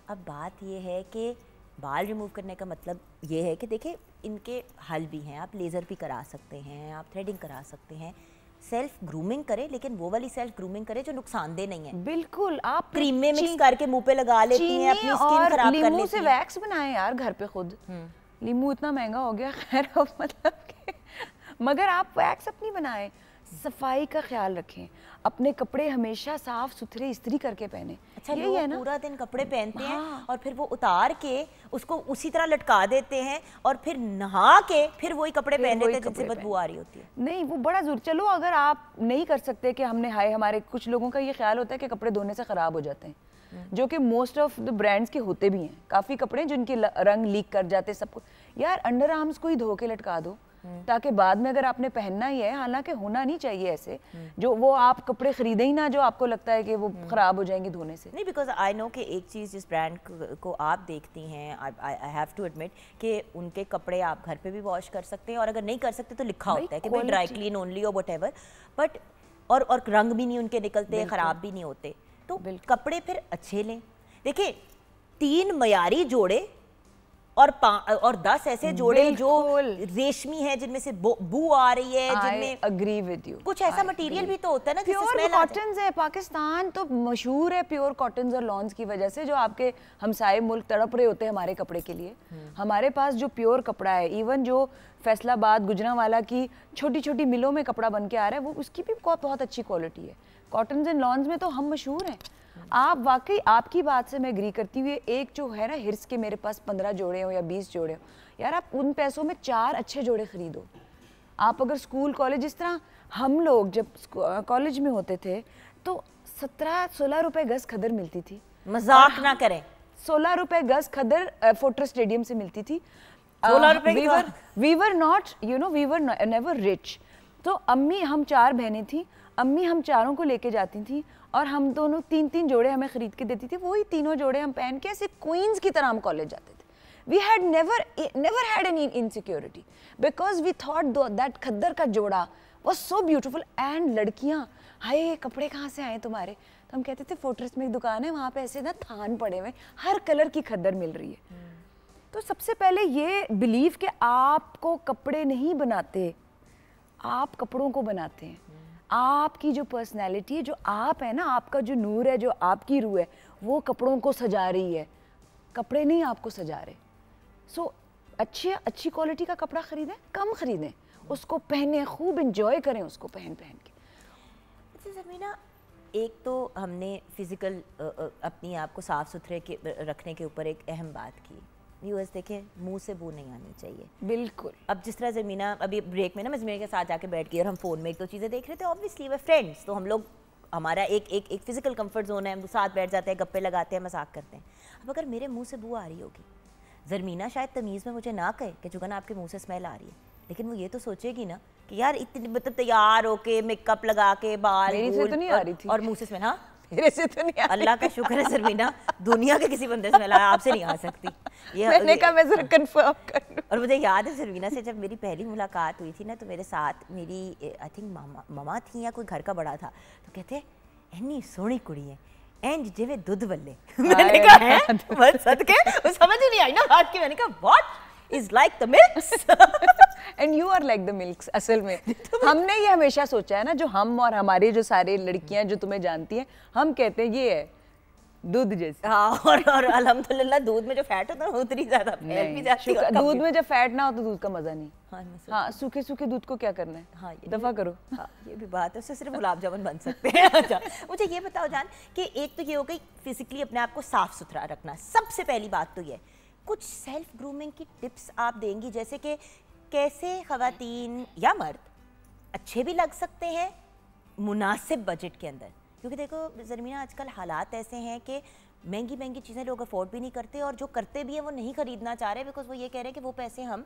अब बात ये है कि बाल रिमूव करने का मतलब ये है कि देखिए इनके हल भी हैं, आप लेज़र भी करा सकते हैं, आप थ्रेडिंग करा सकते हैं, सेल्फ ग्रूमिंग करें, लेकिन वो वाली सेल्फ ग्रूमिंग करें जो नुकसानदेह नहीं है। बिल्कुल, आप क्रीम में मिक्स करके मुंह पे लगा लेती हैं, अपनी स्किन खराब कर लेती हैं। लीमू से वैक्स बनाएं यार घर पे खुद। लीमू इतना महंगा हो गया, खैर मतलब के मगर आप वैक्स अपनी बनाएं, सफाई का ख्याल रखें, अपने कपड़े हमेशा साफ सुथरे इस्त्री करके पहने। अच्छा, लोग है ना पूरा दिन कपड़े पहनते हैं और फिर वो उतार के उसको उसी तरह लटका देते हैं और फिर नहा के फिर वही कपड़े पहन लेते हैं जिनसे बदबू आ रही होती है। नहीं, वो बड़ा जरूर। चलो अगर आप नहीं कर सकते कि हमने हमारे कुछ लोगों का ये ख्याल होता है कि कपड़े धोने से खराब हो जाते हैं, जो कि मोस्ट ऑफ द ब्रांड्स के होते भी हैं। काफी कपड़े जिनके रंग लीक कर जाते, सब कुछ। यार अंडर आर्म्स को ही धो के लटका दो ताकि बाद में अगर आपने पहनना ही है, हालांकि होना नहीं चाहिए ऐसे, जो वो आप कपड़े खरीदे ही ना जो आपको लगता है कि वो खराब हो जाएंगे धोने से। नहीं, बिकॉज आई नो कि एक चीज़ जिस ब्रांड को आप देखती हैं, आई हैव टू एडमिट कि उनके कपड़े आप घर पे भी वॉश कर सकते हैं और अगर नहीं कर सकते तो लिखा होता है कि भाई ड्राई क्लीन ओनली और व्हाटएवर, बट और रंग भी नहीं उनके निकलते, खराब भी नहीं होते। तो कपड़े फिर अच्छे लें। देखिए 3 मयारी जोड़े और 10 ऐसे जोड़े जो रेशमी है, जिनमें से बू आ रही है, जिनमें अग्री विद यू, कुछ ऐसा मटेरियल भी तो होता है ना जिससे प्योर कॉटन्स है। पाकिस्तान तो मशहूर है प्योर कॉटन्स और लॉन्स की वजह से, जो आपके हमसाए मुल्क तड़प रहे होते हैं हमारे कपड़े के लिए। हमारे पास जो प्योर कपड़ा है, इवन जो फैसलाबाद गुजरांवाला की छोटी छोटी मिलों में कपड़ा बन के आ रहा है, वो उसकी भी बहुत अच्छी क्वालिटी है। कॉटन्स एंड लॉन्स में तो हम मशहूर हैं। आप वाकई, आपकी बात से मैं एग्री करती हुई, एक जो है ना हिर्स के मेरे पास 15 जोड़े हो या 20 जोड़े हो, यार आप उन पैसों में 4 अच्छे जोड़े खरीदो। आप अगर स्कूल कॉलेज, जिस तरह हम लोग जब कॉलेज में होते थे तो 17-16 रुपए गज खदर मिलती थी। मजाक ना करें, 16 रुपए गज खदर फोर्ट्रेस स्टेडियम से मिलती थी। 16 रुपए we were not, you know, we were never rich. तो अम्मी, हम 4 बहनें थी, अम्मी हम चारों को लेके जाती थी और हम दोनों 3-3 जोड़े हमें खरीद के देती थी। वही तीनों जोड़े हम पहन के ऐसे क्वींस की तरह हम कॉलेज जाते थे। We had never had any insecurity because we thought that खद्दर का जोड़ा वाज सो ब्यूटीफुल। एंड लड़कियां, हाय कपड़े कहाँ से आए तुम्हारे? तो हम कहते थे फोर्ट्रेस में एक दुकान है, वहाँ पे ऐसे ना थान पड़े हुए, हर कलर की खद्दर मिल रही है। तो सबसे पहले ये बिलीव कि आपको कपड़े नहीं बनाते, आप कपड़ों को बनाते हैं। आपकी जो पर्सनैलिटी है, जो आप है ना, आपका जो नूर है, जो आपकी रूह है, वो कपड़ों को सजा रही है, कपड़े नहीं आपको सजा रहे। सो अच्छी क्वालिटी का कपड़ा खरीदें, कम खरीदें, उसको पहने, खूब इंजॉय करें उसको पहन के। अच्छा ज़मीना, एक तो हमने फिज़िकल अपनी आप को साफ़ सुथरे रखने के ऊपर एक अहम बात की। व्यूअर्स देखें, मुंह से बू नहीं आनी चाहिए। बिल्कुल। अब जिस तरह ज़मीना अभी ब्रेक में ना, मैं ज़मीना के साथ जाके बैठ गई और हम फ़ोन में एक दो चीज़ें देख रहे थे, ऑब्वियसली वे फ्रेंड्स, तो हम लोग, हमारा एक फिजिकल कंफर्ट जोन है, हम साथ बैठ जाते हैं, गप्पे लगाते हैं, मजाक करते हैं। अब अगर मेरे मुंह से बू आ रही होगी, ज़मीना शायद तमीज़ में मुझे ना कहे कि जुगन आपके मुँह से स्मेल आ रही है, लेकिन वो ये तो सोचेगी ना कि यार इतनी मतलब तैयार होके मेकअप लगा के बाल तो नहीं आ रही थी और मुँह से स्मेल, हाँ मेरे से तो नहीं आ रही। अल्लाह का शुक्र है ज़मीना, दुनिया के किसी बंदे से स्मेल आपसे नहीं आ सकती। मैंने कहा मैं जरा कंफर्म कर लूं। और मुझे याद है ज़मीना से जब मेरी पहली मुलाकात हुई थी ना, तो मेरे साथ मेरी आई थिंक मामा थी या कोई घर का बड़ा था, तो कहते इन्नी सोहनी कुड़ी है, एंज जिवे दूध बल्ले। मैंने कहा है बस सदके, वो समझ ही नहीं आई ना बात की। मैंने कहा what is like the milks and you are like the milks. असल में हमने ये हमेशा सोचा है ना, जो हम और हमारे जो सारे लड़कियां जो तुम्हें जानती हैं, हम कहते हैं ये है दूध जैसे। हाँ, और अल्हम्दुलिल्लाह दूध में जो फैट होता है उतनी ज्यादा फैट भी जाती है। दूध में जब फैट ना हो तो दूध का मजा नहीं। हाँ, सूखे सूखे दूध को क्या करना है? हाँ, दफा करो। हाँ, ये भी बात है, उससे सिर्फ गुलाब जामुन बन सकते हैं। अच्छा, मुझे ये बताओ जान कि एक तो ये हो गई फिजिकली अपने आप को साफ सुथरा रखना, सबसे पहली बात तो ये। कुछ सेल्फ ग्रूमिंग की टिप्स आप देंगी, जैसे कि कैसे खवातीन या मर्द अच्छे भी लग सकते हैं मुनासिब बजट के अंदर? क्योंकि देखो ज़मीना, आजकल हालात ऐसे हैं कि महंगी महंगी चीज़ें लोग अफोर्ड भी नहीं करते, और जो करते भी हैं वो नहीं खरीदना चाह रहे बिकॉज वो ये कह रहे हैं कि वो पैसे हम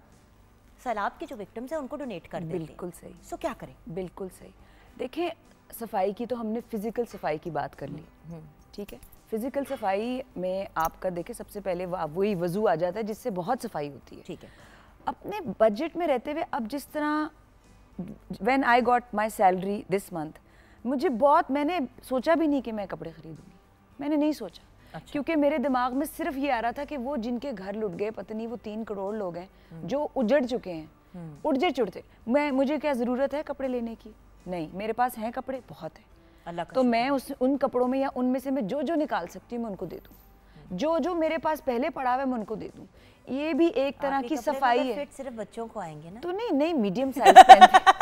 सैलाब के जो विक्टिम्स हैं उनको डोनेट कर देते हैं। बिल्कुल सही। सो क्या करें? बिल्कुल सही। देखिए, सफाई की तो हमने फिजिकल सफाई की बात कर ली, ठीक है। फिजिकल सफाई में आपका देखिए सबसे पहले वही वजू आ जाता है जिससे बहुत सफाई होती है, ठीक है। अपने बजट में रहते हुए अब जिस तरह when I got my salary this month, मुझे बहुत, मैंने सोचा भी नहीं कि मैं कपड़े खरीदूंगी, मैंने नहीं सोचा। अच्छा। क्योंकि मेरे दिमाग में सिर्फ ये आ रहा था कि वो जिनके घर लुट गए, पता नहीं वो 3 करोड़ लोग हैं जो उजड़ चुके हैं, उड़जे चुड़ते, मुझे क्या ज़रूरत है कपड़े लेने की? नहीं, मेरे पास हैं कपड़े, बहुत है अल्लाह का। तो मैं उन कपड़ों में या उनमें से मैं जो निकाल सकती हूँ मैं उनको दे दूँ, जो मेरे पास पहले पड़ा हुआ है मैं उनको दे दूँ। ये भी एक तरह की सफाई है। सिर्फ बच्चों को आएंगे ना? तो नहीं, मीडियम साइज पहनती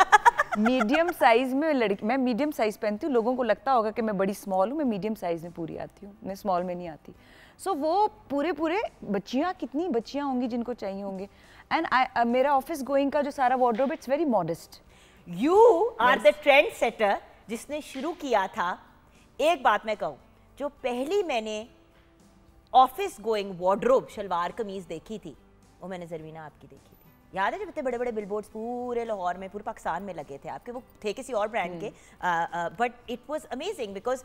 मीडियम साइज में मैं मीडियम साइज पहनती हूँ। लोगों को लगता होगा कि मैं बड़ी स्मॉल हूँ, मैं मीडियम साइज में पूरी आती हूँ, मैं स्मॉल में नहीं आती। सो वो पूरे बच्चियाँ, कितनी बच्चियाँ होंगी जिनको चाहिए होंगे। एंड मेरा ऑफिस गोइंग का जो सारा wardrobe, it's very modest. You are the trend setter जिसने शुरू किया था। एक बात मैं कहूँ, जो पहली मैंने ऑफिस गोइंग वार्डरोब शलवार कमीज देखी थी वो मैंने ज़रवीना आपकी देखी थी। याद है जब इतने बड़े बड़े बिलबोर्ड्स पूरे लाहौर में, पूरे पाकिस्तान में लगे थे आपके, वो थे किसी और ब्रांड के, but it was amazing because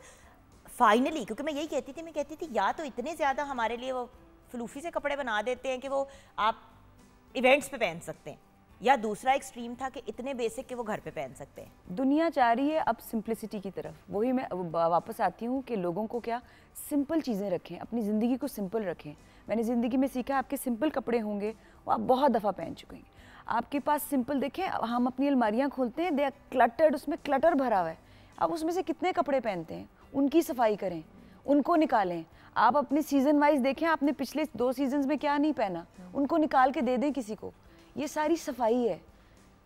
finally, क्योंकि मैं यही कहती थी या तो इतने ज़्यादा हमारे लिए वो फलूफी से कपड़े बना देते हैं कि वो आप इवेंट्स पे पहन सकते हैं, या दूसरा एक्सट्रीम था कि इतने बेसिक कि वो घर पे पहन सकते हैं। दुनिया चाह रही है अब सिंप्लिसिटी की तरफ। वही मैं वापस आती हूँ कि लोगों को क्या सिंपल चीज़ें रखें, अपनी ज़िंदगी को सिंपल रखें। मैंने ज़िंदगी में सीखा, आपके सिंपल कपड़े होंगे वो आप बहुत दफ़ा पहन चुके हैं। आपके पास सिंपल, देखें हम अपनी अलमारियाँ खोलते हैं, दे आर क्लटर्ड, उसमें क्लटर भरा हुआ है। आप उसमें से कितने कपड़े पहनते हैं, उनकी सफाई करें, उनको निकालें। आप अपने सीज़न वाइज देखें, आपने पिछले 2 सीजन्स में क्या नहीं पहना, उनको निकाल के दे दें किसी को। ये सारी सफाई है,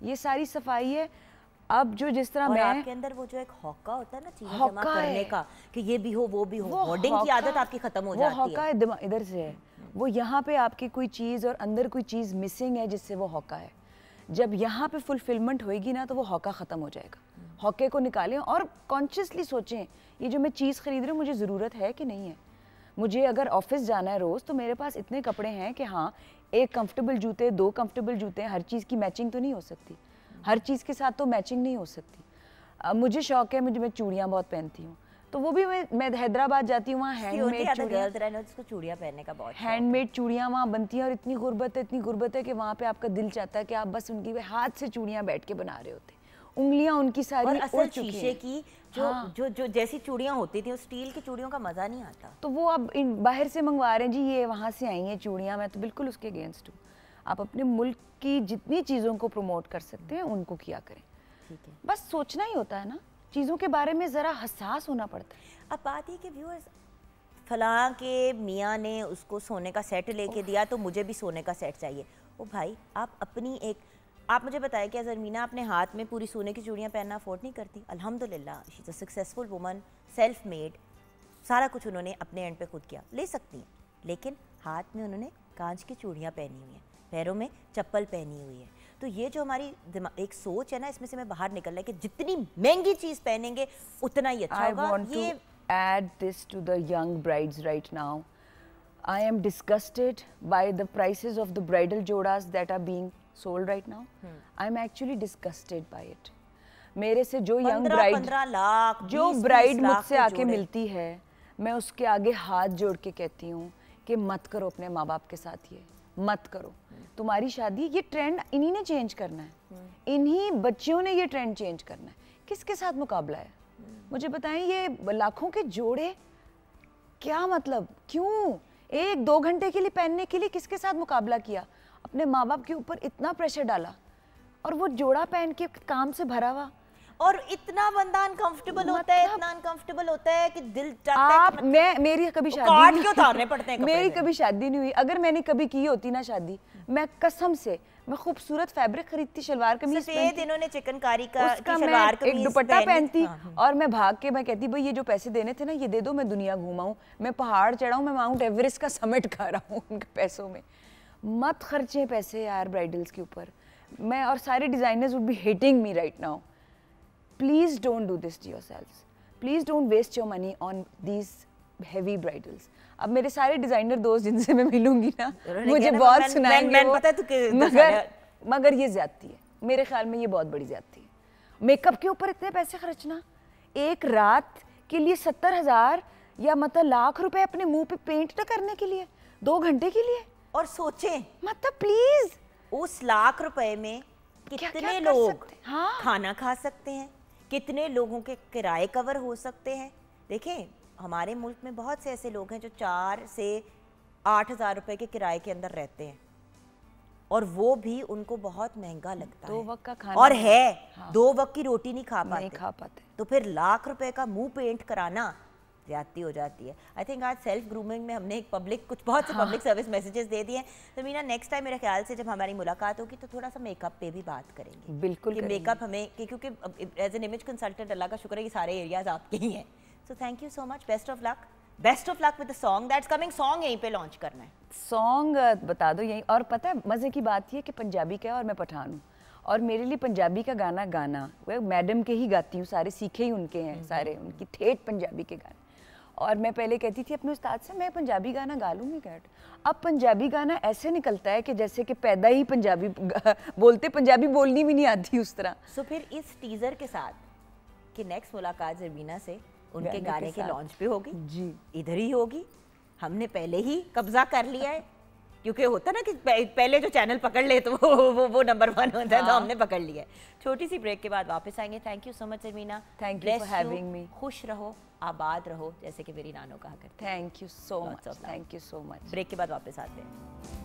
ये सारी सफाई है। अब जो जिस तरह और मैं, आपके अंदर वो जो एक हौका होता है ना चीजें जमा करने का, कि ये भी हो वो भी हो, होर्डिंग की आदत आपकी खत्म हो जाती है। वो हौका है, इधर से है वो, यहाँ पे आपकी कोई चीज़ और अंदर कोई चीज़ मिसिंग है जिससे वो हौका है। जब यहाँ पे फुलफिलमेंट होएगी ना तो वो हौका ख़त्म हो जाएगा। हौके को निकालें और कॉन्शियसली सोचें, ये जो मैं चीज़ खरीद रही हूँ मुझे ज़रूरत है कि नहीं है। मुझे अगर ऑफिस जाना है रोज़ तो मेरे पास इतने कपड़े हैं कि हाँ, एक कंफर्टेबल जूते, 2 कंफर्टेबल जूते, हर चीज़ की मैचिंग तो नहीं हो सकती, हर चीज़ के साथ तो मैचिंग नहीं हो सकती। मुझे शौक है, मैं चूड़ियाँ बहुत पहनती हूँ, तो वो भी मैं हैदराबाद जाती हूँ, वहाँ हैंडमेड चूड़ियाँ पहनने का बहुत हैंडमेड चूड़ियाँ वहाँ बनती हैं। और इतनी गुर्बत है कि वहाँ पे आपका दिल चाहता है कि आप बस उनकी हाथ से चूड़ियाँ बैठ के बना रहे होते, उंगलियां उनकी सारी असल शीशे की जो जैसी चूड़ियां होती थी, उस स्टील की चूड़ियों का मजा नहीं आता। तो वो अब बाहर से मंगवा रहे हैं जी, ये वहाँ से आई हैं चूड़ियाँ। मैं तो बिल्कुल उसके अगेंस्ट हूँ। आप अपने मुल्क की जितनी चीज़ों को प्रमोट कर सकते हैं उनको किया करें, ठीक है। बस सोचना ही होता है ना, चीज़ों के बारे में ज़रा हसास होना पड़ता है। अब बात है कि व्यूअर्स, फलां के मियाँ ने उसको सोने का सेट लेके दिया तो मुझे भी सोने का सेट चाहिए। ओ भाई, आप अपनी आप मुझे बताएं, क्या ज़रमीना अपने हाथ में पूरी सोने की चूड़ियाँ पहनना अफोर्ड नहीं करती? अल्हम्दुलिल्लाह, she is a successful woman, self made, सारा कुछ उन्होंने अपने एंड पे खुद किया, ले सकती हैं। लेकिन हाथ में उन्होंने कांच की चूड़ियाँ पहनी हुई हैं, पैरों में चप्पल पहनी हुई है। तो ये जो हमारी एक सोच है ना, इसमें से मैं बाहर निकलना है कि जितनी महंगी चीज़ पहनेंगे उतना ही अच्छा होगा। I want to add this to the young brides right now. I am disgusted by the prices of the bridal jodas that are being sold right now. I'm actually disgusted by it. मेरे से जो young bride, 15 lakh, जो bride मुझसे आके मिलती है, मैं उसके आगे हाथ जोड़ के कहती हूँ कि मत करो अपने माँ बाप के साथ, ये मत करो। तुम्हारी शादी, ये ट्रेंड इन्हीं ने चेंज करना है, इन्हीं बच्चियों ने ये ट्रेंड चेंज करना है। किसके साथ मुकाबला है? मुझे बताएं, ये लाखों के जोड़े, क्या मतलब, क्यों 1-2 घंटे के लिए पहनने के लिए किसके साथ मुकाबला किया? अपने माँ बाप के ऊपर इतना प्रेशर डाला और वो जोड़ा पहन के काम से भरा हुआ, और इतना बंदा अनकंफर्टेबल होता है, इतना अनकंफर्टेबल होता है कि दिल चाहता है कि मेरी कभी शादी काट के उतारने पड़ते हैं। मेरी कभी शादी नहीं हुई। अगर मैंने कभी की होती ना शादी, मैं कसम से मैं खूबसूरत फैब्रिक खरीदती, शलवार कमीज सफेद, इन्होंने चिकनकारी का शलवार कमीज, एक दुपट्टा पहनती, और मैं भाग के मैं कहती, भाई ये जो पैसे देने थे ना ये दे दो, मैं दुनिया घूमाऊं, मैं पहाड़ चढ़ाऊं, मैं माउंट एवरेस्ट का समिट खा रहा हूँ उनके पैसों में। मत खर्चे पैसे यार ब्राइडल्स के ऊपर। मैं और सारे designers would be hating me right now. Please don't do this to yourselves. Please don't waste your money on these heavy bridals. अब मेरे सारे डिजाइनर दोस्त जिनसे मैं मिलूंगी ना मुझे बहुत सुनाएंगे मगर ये ज्यादती है, मेरे ख्याल में ये बहुत बड़ी ज्यादती है। मेकअप के ऊपर इतने पैसे खर्चना, एक रात के लिए 70,000 या मतलब लाख रुपए अपने मुंह पे पेंट न करने के लिए 2 घंटे के लिए। और सोचें मतलब प्लीज उस लाख रुपए में कितने लोग खाना खा सकते हैं, कितने लोगों के किराए कवर हो सकते हैं। देखें हमारे मुल्क में बहुत से ऐसे लोग हैं जो 4 से 8,000 रुपए के किराए के अंदर रहते हैं और वो भी उनको बहुत महंगा लगता है। 2 वक्त का खाना और है 2 वक्त की रोटी नहीं खा पाते। तो फिर लाख रुपए का मुंह पेंट कराना ज्यादती हो जाती है। आई थिंक आज सेल्फ ग्रूमिंग में हमने एक बहुत से पब्लिक सर्विस मैसेजेस दे दिए हैं। तो मीना नेक्स्ट टाइम मेरे ख्याल से जब हमारी मुलाकात होगी तो थोड़ा सा मेकअप पे भी बात करेंगे। बिल्कुल मेकअप हमें क्योंकि एज एन इमेज कंसल्टेंट अल्लाह का शुक्र है कि सारे एरियाज आपके ही हैं। So thank you so much, best of luck with the song that's coming. Song यहीं पे लॉन्च करना है, सॉन्ग बता दो यहीं। और पता है मजे की बात ये कि पंजाबी का है और मैं पठान हूँ और मेरे लिए पंजाबी का गाना वो मैडम के ही गाती हूँ, सारे सीखे ही उनके हैं, सारे उनकी ठेठ पंजाबी के गाने। और मैं पहले कहती थी अपने उस्ताद से मैं पंजाबी गाना गा लूँगी कैट। अब पंजाबी गाना ऐसे निकलता है कि जैसे कि पैदा ही पंजाबी बोलते, पंजाबी बोलनी भी नहीं आती उस तरह। सो फिर इस टीजर के साथ कि नेक्स्ट मुलाकात ज़रबीना से उनके गाने की लॉन्च पे होगी जी, इधर ही होगी। हमने पहले ही कब्जा कर लिया है क्योंकि होता ना कि पहले जो चैनल पकड़ ले तो वो नंबर 1 होता है। तो हमने पकड़ लिया है। छोटी सी ब्रेक के बाद वापस आएंगे। Thank you so much Zarbina, thank you for having me. खुश रहो, आबाद रहो, जैसे कि मेरी नानो कहा करती। Thank you so much, thank you so much. Break के बाद वापस आते हैं।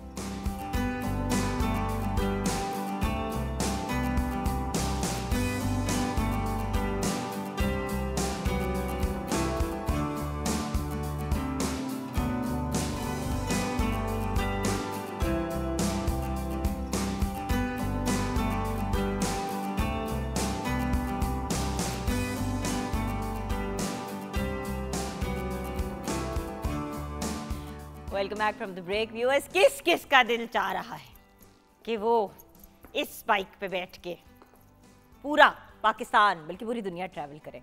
Welcome back from the break. Viewers, किस का दिल चाह रहा है कि वो इस बाइक पे बैठ के पूरा पाकिस्तान बल्कि पूरी दुनिया ट्रैवल करे।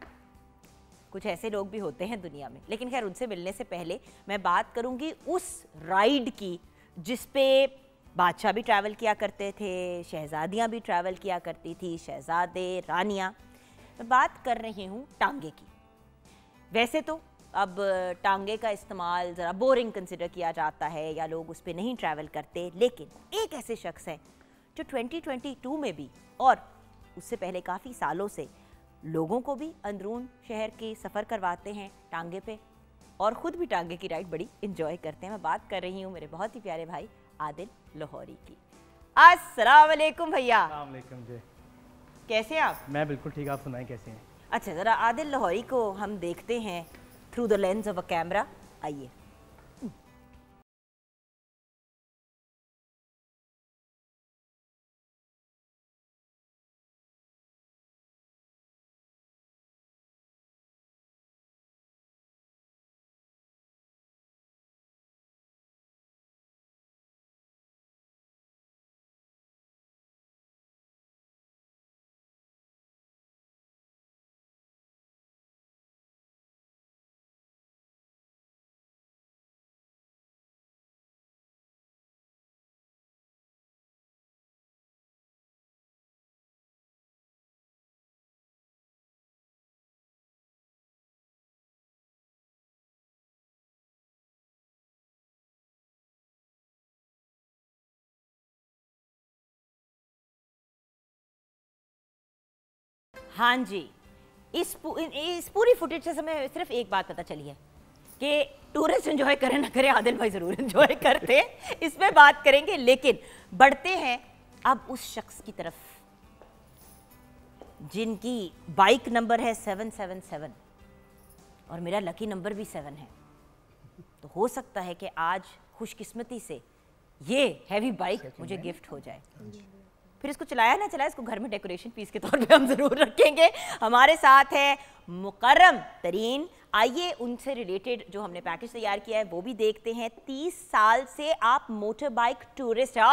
कुछ ऐसे लोग भी होते हैं दुनिया में, लेकिन खैर उनसे मिलने से पहले मैं बात करूंगी उस राइड की जिस पे बादशाह भी ट्रैवल किया करते थे, शहजादियाँ भी ट्रैवल किया करती थी, शहजादे, रानियाँ। मैं बात कर रही हूँ टांगे की। वैसे तो अब टांगे का इस्तेमाल ज़रा बोरिंग कंसिडर किया जाता है या लोग उस पर नहीं ट्रैवल करते, लेकिन एक ऐसे शख्स हैं जो 2022 में भी और उससे पहले काफ़ी सालों से लोगों को भी अंदरून शहर के सफ़र करवाते हैं टांगे पे और ख़ुद भी टांगे की राइड बड़ी इंजॉय करते हैं। मैं बात कर रही हूँ मेरे बहुत ही प्यारे भाई आदिल लाहौरी की। अस्सलाम वालेकुम भैया। अस्सलाम वालेकुम जी, कैसे आप? मैं बिल्कुल ठीक, आप सुनाएं कैसे हैं? अच्छा, ज़रा आदिल लाहौरी को हम देखते हैं through the lens of a camera. आइए। हाँ जी, इस पूरी फुटेज से हमें सिर्फ एक बात पता चली है कि टूरिस्ट एंजॉय करे ना करे, आदिल भाई ज़रूर एंजॉय करते हैं। इस पे बात करेंगे, लेकिन बढ़ते हैं अब उस शख्स की तरफ जिनकी बाइक नंबर है 777 और मेरा लकी नंबर भी 7 है। तो हो सकता है कि आज खुशकिस्मती से ये हैवी बाइक मुझे गिफ्ट हो जाए। फिर इसको चलाया ना चलाया, इसको घर में डेकोरेशन पीस के तौर पे हम जरूर रखेंगे। हमारे साथ है मुकर्रम तरीन। आइए उनसे रिलेटेड जो हमने पैकेज तैयार किया है वो भी देखते हैं। 30 साल से आप मोटर बाइक टूरिस्ट हैं।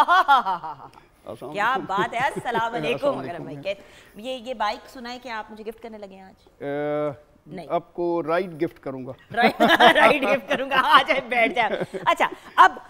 क्या बात है। अस्सलाम वालेकुम मुकर्रम भाई। ये बाइक सुना है कि आप मुझे गिफ्ट करने लगे हैं आज? नहीं। आपको राइड गिफ्ट करूंगा। राइट गिफ्ट करूंगा, आ जाए बैठ जाए। अच्छा, अब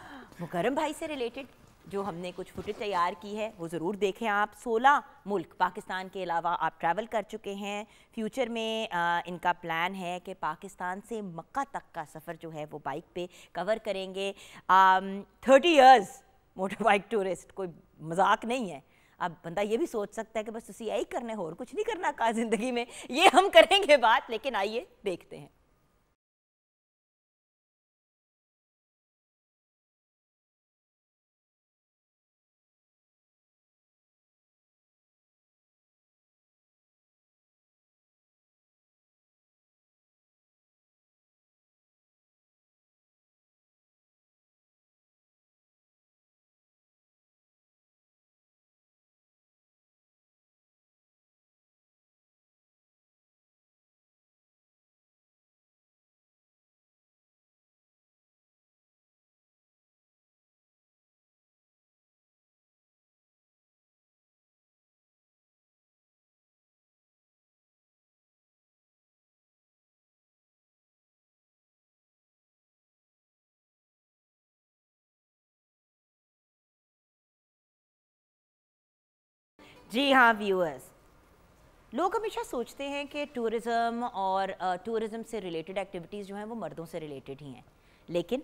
मुकर्रम भाई से रिलेटेड जो हमने कुछ फुटेज तैयार की है वो ज़रूर देखें आप। 16 मुल्क पाकिस्तान के अलावा आप ट्रैवल कर चुके हैं। फ्यूचर में इनका प्लान है कि पाकिस्तान से मक्का तक का सफ़र जो है वो बाइक पे कवर करेंगे। 30 इयर्स मोटर बाइक टूरिस्ट कोई मजाक नहीं है। अब बंदा ये भी सोच सकता है कि बस तुसी यही करने हो और कुछ नहीं करना का ज़िंदगी में, ये हम करेंगे बात, लेकिन आइए देखते हैं। जी हाँ व्यूअर्स, लोग हमेशा सोचते हैं कि टूरिज़्म और टूरिज़्म से रिलेटेड एक्टिविटीज़ जो हैं वो मर्दों से रिलेटेड ही हैं, लेकिन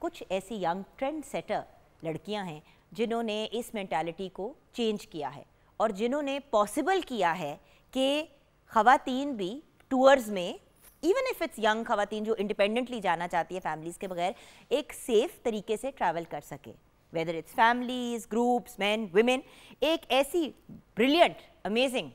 कुछ ऐसी यंग ट्रेंड सेटर लड़कियां हैं जिन्होंने इस मेंटालिटी को चेंज किया है और जिन्होंने पॉसिबल किया है कि ख़वातीन भी टूर्स में, इवन इफ़ इट्स यंग ख़वातीन जो इंडिपेंडेंटली जाना चाहती है फैमिलीज़ के बगैर, एक सेफ़ तरीके से ट्रैवल कर सके, whether it's families, groups, man, women. एक ऐसी ब्रिलियंट, अमेजिंग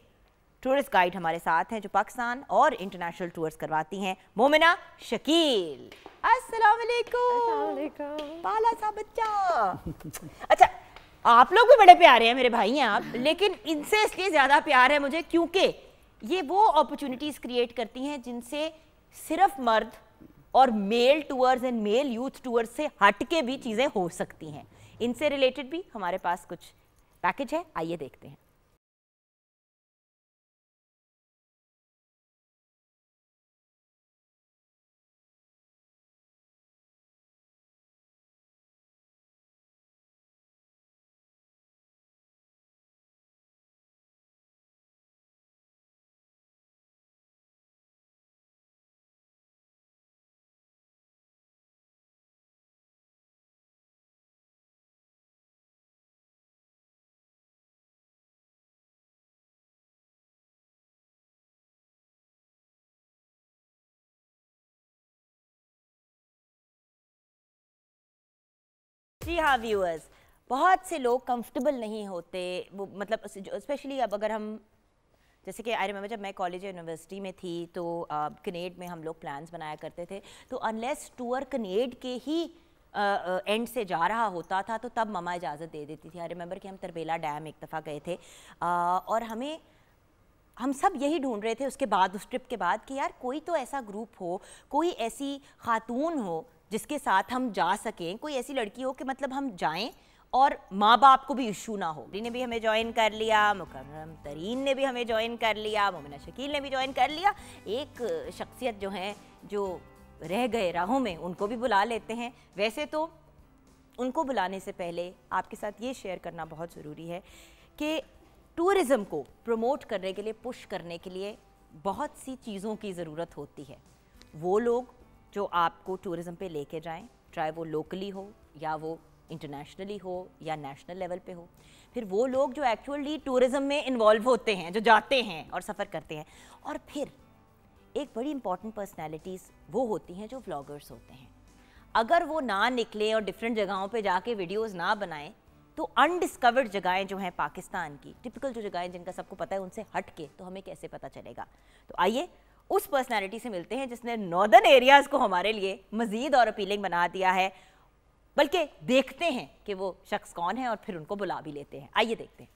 टूरिस्ट गाइड हमारे साथ हैं जो पाकिस्तान और इंटरनेशनल टूर्स करवाती हैं, मोमिना शकील। अस्सलाम वालेकुम। पाला सा बच्चा। अच्छा, आप लोग भी बड़े प्यारे हैं, मेरे भाई हैं आप, लेकिन इनसे इसलिए ज़्यादा प्यार है मुझे क्योंकि ये वो अपॉर्चुनिटीज़ क्रिएट करती हैं जिनसे सिर्फ मर्द और male tours and male youth tours से हट के भी चीज़ें हो सकती हैं। इनसे रिलेटेड भी हमारे पास कुछ पैकेज है, आइए देखते हैं। जी हाँ व्यूअर्स, बहुत से लोग कंफर्टेबल नहीं होते, वो मतलब स्पेशली अब अगर हम, जैसे कि आई रिमेंबर जब मैं कॉलेज या यूनिवर्सिटी में थी तो कनेड में हम लोग प्लान्स बनाया करते थे, तो अनलेस टूर कनेड के ही एंड से जा रहा होता था तो तब ममा इजाज़त दे देती थी। आई रिमेंबर कि हम तरबेला डैम एक दफ़ा गए थे और हम सब यही ढूंढ रहे थे उसके बाद, उस ट्रिप के बाद, कि यार कोई तो ऐसा ग्रुप हो, कोई ऐसी खातून हो जिसके साथ हम जा सकें, कोई ऐसी लड़की हो कि मतलब हम जाएं और माँ बाप को भी इशू ना हो। ने भी हमें ज्वाइन कर लिया, मुकर्रम तरीन ने भी हमें ज्वाइन कर लिया, मोमिना शकील ने भी ज्वाइन कर लिया। एक शख्सियत जो हैं जो रह गए राहों में, उनको भी बुला लेते हैं। वैसे तो उनको बुलाने से पहले आपके साथ ये शेयर करना बहुत ज़रूरी है कि टूरिज़्म को प्रमोट करने के लिए, पुश करने के लिए बहुत सी चीज़ों की ज़रूरत होती है। वो लोग जो आपको टूरिज़्म पे लेके जाएं, चाहे वो लोकली हो या वो इंटरनेशनली हो या नेशनल लेवल पे हो, फिर वो लोग जो एक्चुअली टूरिज़्म में इन्वॉल्व होते हैं, जो जाते हैं और सफ़र करते हैं, और फिर एक बड़ी इंपॉर्टेंट पर्सनैलिटीज़ वो होती हैं जो व्लॉगर्स होते हैं। अगर वो ना निकले और डिफरेंट जगहों पे जाके वीडियोज़ ना बनाएं तो अनडिस्कवर्ड जगहें जो हैं पाकिस्तान की, टिपिकल जो जगहें जिनका सबको पता है, उनसे हट के तो हमें कैसे पता चलेगा। तो आइए उस पर्सनैलिटी से मिलते हैं जिसने नॉर्दर्न एरियाज़ को हमारे लिए मज़ीद और अपीलिंग बना दिया है। बल्कि देखते हैं कि वो शख्स कौन है और फिर उनको बुला भी लेते हैं। आइए देखते हैं।